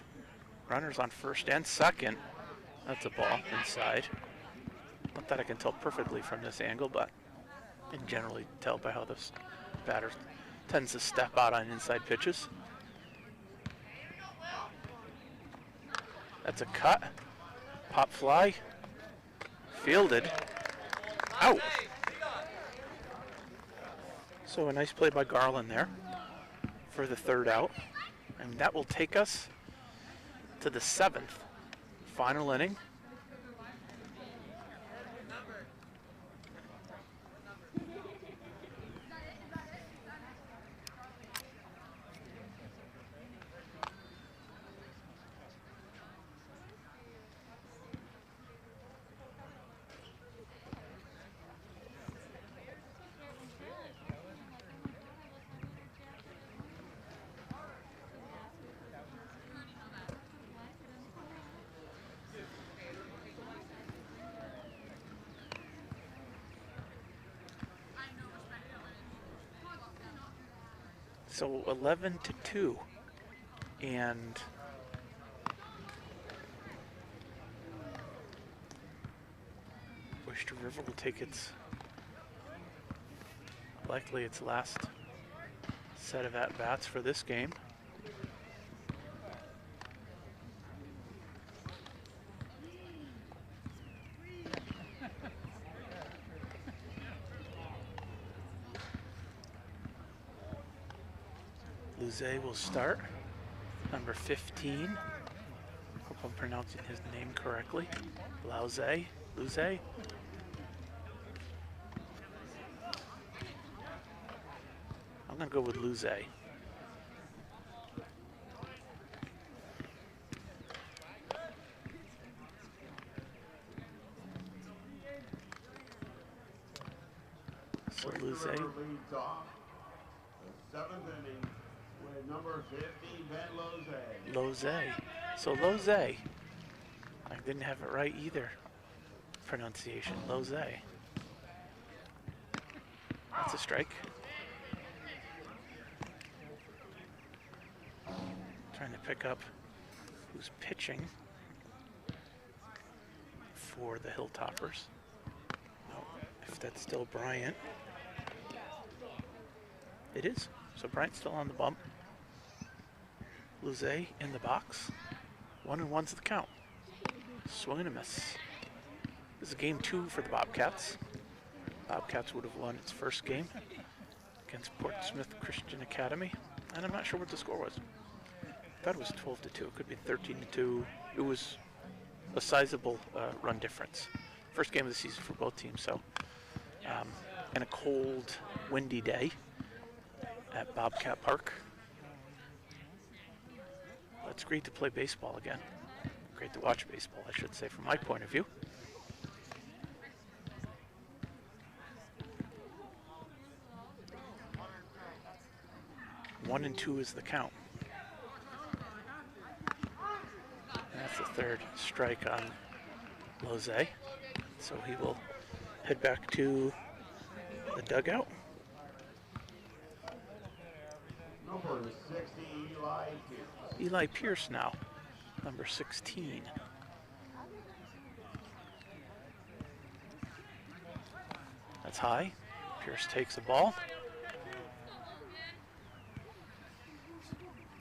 Runners on first and second. That's a ball inside. Not that I can tell perfectly from this angle, but I can generally tell by how this batter tends to step out on inside pitches. That's a cut. Pop fly. Fielded. Out. So a nice play by Garland there for the 3rd out. And that will take us to the 7th final inning. So 11-2, and Oyster River will take likely its last set of at-bats for this game. Luze will start. Number 15. Hope I'm pronouncing his name correctly. Luze. I'm gonna go with Luze. So Luze leads off the 7th inning with number 50, Ben Loze. Loze. So Loze. I didn't have it right either. Pronunciation. Loze. That's a strike. Trying to pick up who's pitching for the Hilltoppers. Oh, if that's still Bryant. It is. So Bryant's still on the bump. Luze in the box. 1-1's the count. Swing and a miss. This is game 2 for the Bobcats. Bobcats would have won its first game against Portsmouth Christian Academy. And I'm not sure what the score was. I thought it was 12-2. It could be 13-2. It was a sizable run difference. First game of the season for both teams. So, and a cold, windy day at Bobcat Park. It's great to play baseball again. Great to watch baseball, I should say, from my point of view. One and 2 is the count. And that's the third strike on Loze. So he will head back to the dugout. Number 60, Eli Pierce. Eli Pierce now, number 16. That's high. Pierce takes the ball.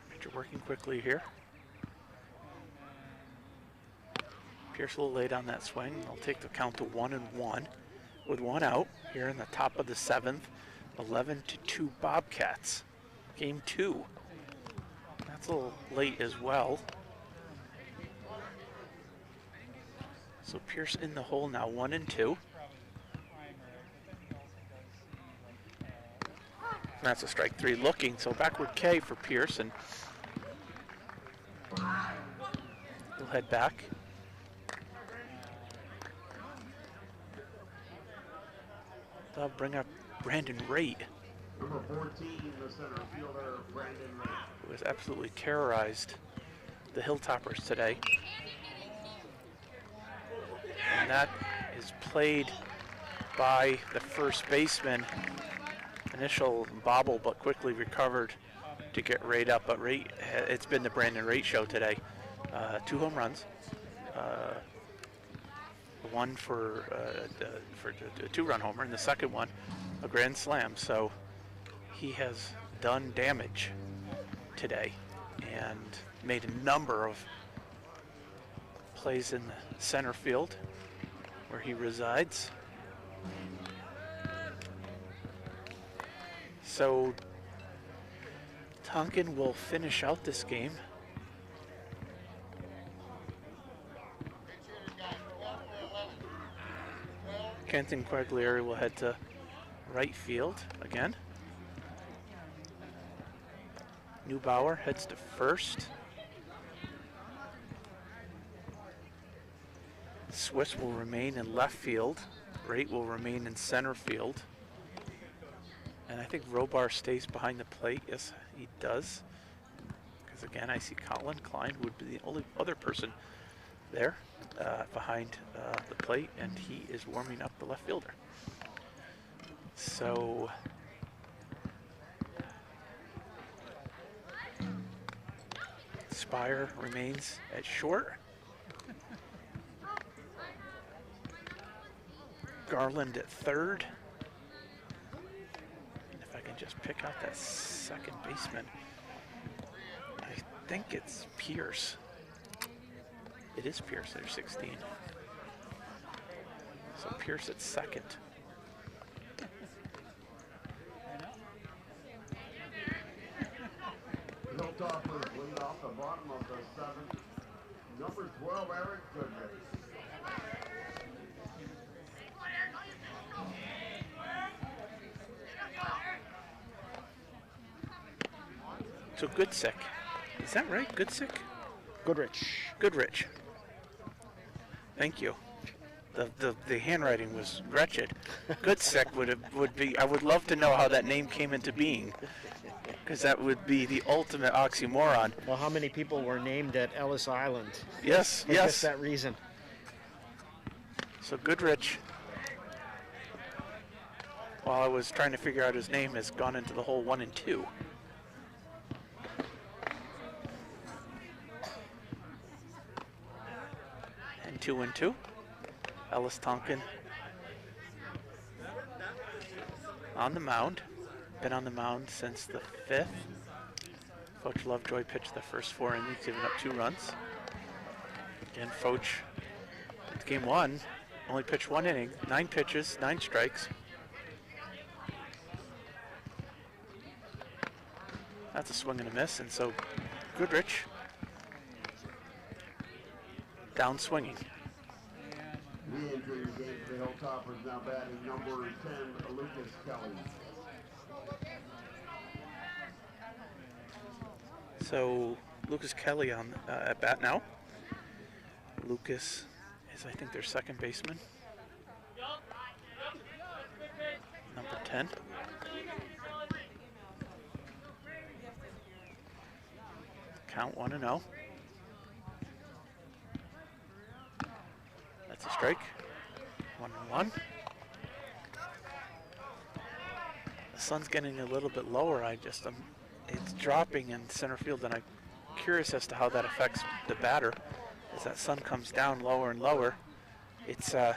Pitcher working quickly here. Pierce will lay down that swing. They'll take the count to 1-1 with 1 out here in the top of the 7th. 11-2 Bobcats. Game 2. That's a little late as well. So Pierce in the hole now, 1-2. That's a strike 3 looking, so backward K for Pierce, and he'll head back. They'll bring up Brandon Raitt, Number 14, the center fielder, Brandon Raitt. who has absolutely terrorized the Hilltoppers today. And that is played by the first baseman. Initial bobble, but quickly recovered to get Raitt up. But Raitt, it's been the Brandon Raitt show today. 2 home runs. One for a 2-run homer, and the second one a grand slam. So he has done damage today and made a number of plays in the center field where he resides. So Tonkin will finish out this game. Kenton Quaglieri will head to right field again. Neubauer heads to first. Swiss will remain in left field. Raitt will remain in center field. And I think Robar stays behind the plate. Yes, he does. Because again, I see Colin Klein would be the only other person there behind the plate, and he is warming up the left fielder. So Spire remains at short. Garland at third. And if I can just pick out that second baseman, I think it's Pierce. It is Pierce, there's 16. So Pierce at second. Hilltoppers lead off the bottom of the 7th. Number 12, Eric Goodrich. So Goodsick. Is that right? Goodsick? Goodrich. Goodrich. Thank you. The handwriting was wretched. Goodsick would be. I would love to know how that name came into being, because that would be the ultimate oxymoron. Well, how many people were named at Ellis Island? Yes, For yes. just that reason. So Goodrich, while I was trying to figure out his name, has gone into the hole 1 and 2. And 2 and 2. Ellis Tonkin on the mound. Been on the mound since the 5th. Foch Lovejoy pitched the first 4 innings, giving up 2 runs. Again, Foch, game 1, only pitched 1 inning, 9 pitches, 9 strikes. That's a swing and a miss, and so Goodrich down swinging. Re-entering the game for the Hilltoppers, now batting number 10, Lucas Kelly. So Lucas Kelly on at bat now. Lucas is, I think, their second baseman. Number 10. Count 1-0. That's a strike. 1-1. The sun's getting a little bit lower. It's dropping in center field, and I'm curious as to how that affects the batter. As that sun comes down lower and lower, it's the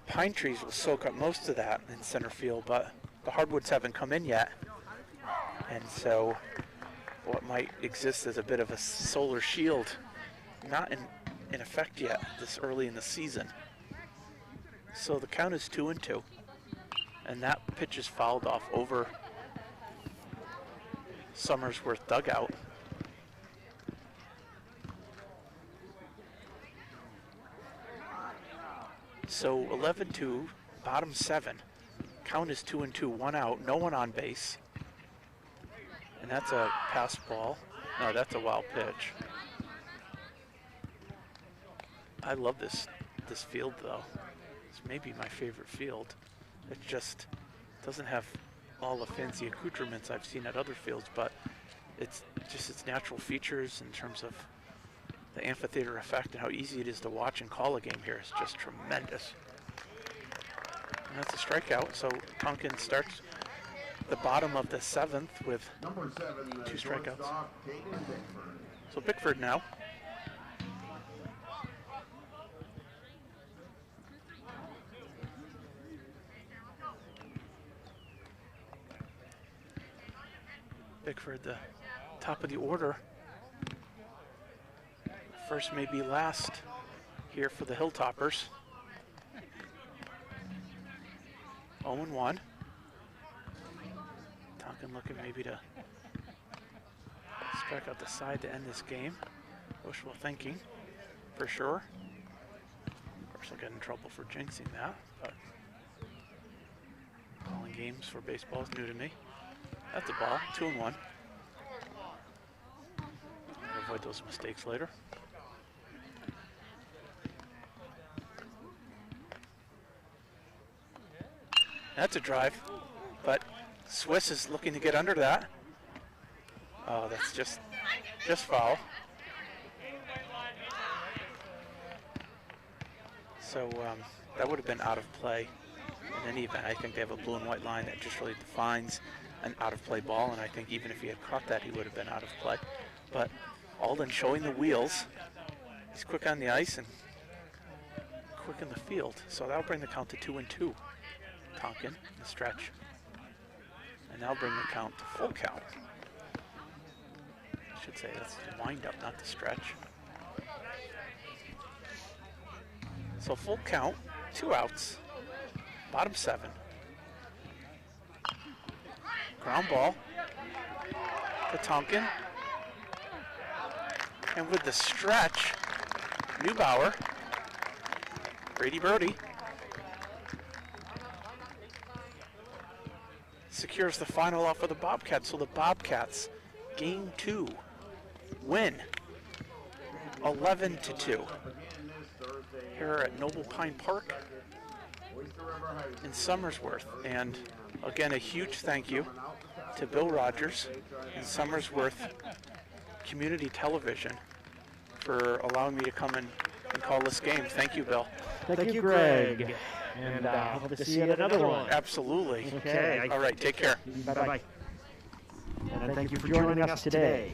pine trees will soak up most of that in center field, but the hardwoods haven't come in yet, and so what might exist as a bit of a solar shield, not in effect yet this early in the season. So the count is 2 and 2, and that pitch is fouled off over Somersworth dugout. So 11-2, bottom 7. Count is 2 and 2, 1 out, no one on base. And that's a pass ball. No, that's a wild pitch. I love this field though. It's maybe my favorite field. It just doesn't have all the fancy accoutrements I've seen at other fields, but it's just its natural features in terms of the amphitheater effect and how easy it is to watch and call a game here is just tremendous. And that's a strikeout, so Tonkin starts the bottom of the 7th with Number 7, 2 strikeouts. shortstop, Caden Bickford. So Bickford now. Bickford, the top of the order. First, maybe last here for the Hilltoppers. 0-1. Tonkin looking maybe to strike out the side to end this game. Wishful thinking, for sure. Of course, I'll get in trouble for jinxing that, but calling games for baseball is new to me. That's a ball, 2-1. I'll avoid those mistakes later. That's a drive, but Swiss is looking to get under that. Oh, that's just foul. So that would have been out of play in any event. I think they have a blue and white line that just really defines an out of play ball, and I think even if he had caught that, he would have been out of play. But Alden showing the wheels. He's quick on the ice and quick in the field. So that'll bring the count to 2-2. Tonkin, the stretch. And that'll bring the count to full count. I should say that's the wind up, not the stretch. So full count, 2 outs, bottom 7. Ground ball to Tonkin. And with the stretch, Neubauer, Brady Brody, secures the final out for the Bobcats. So the Bobcats, game 2, win 11-2 here at Noble Pine Park in Somersworth. And again, a huge thank you to Bill Rogers and Somersworth Community Television for allowing me to come and call this game. Thank you, Bill. Thank you, Greg. And hope to see you at another one. Absolutely. Okay. All right, take care. Bye-bye. And thank you for joining us today.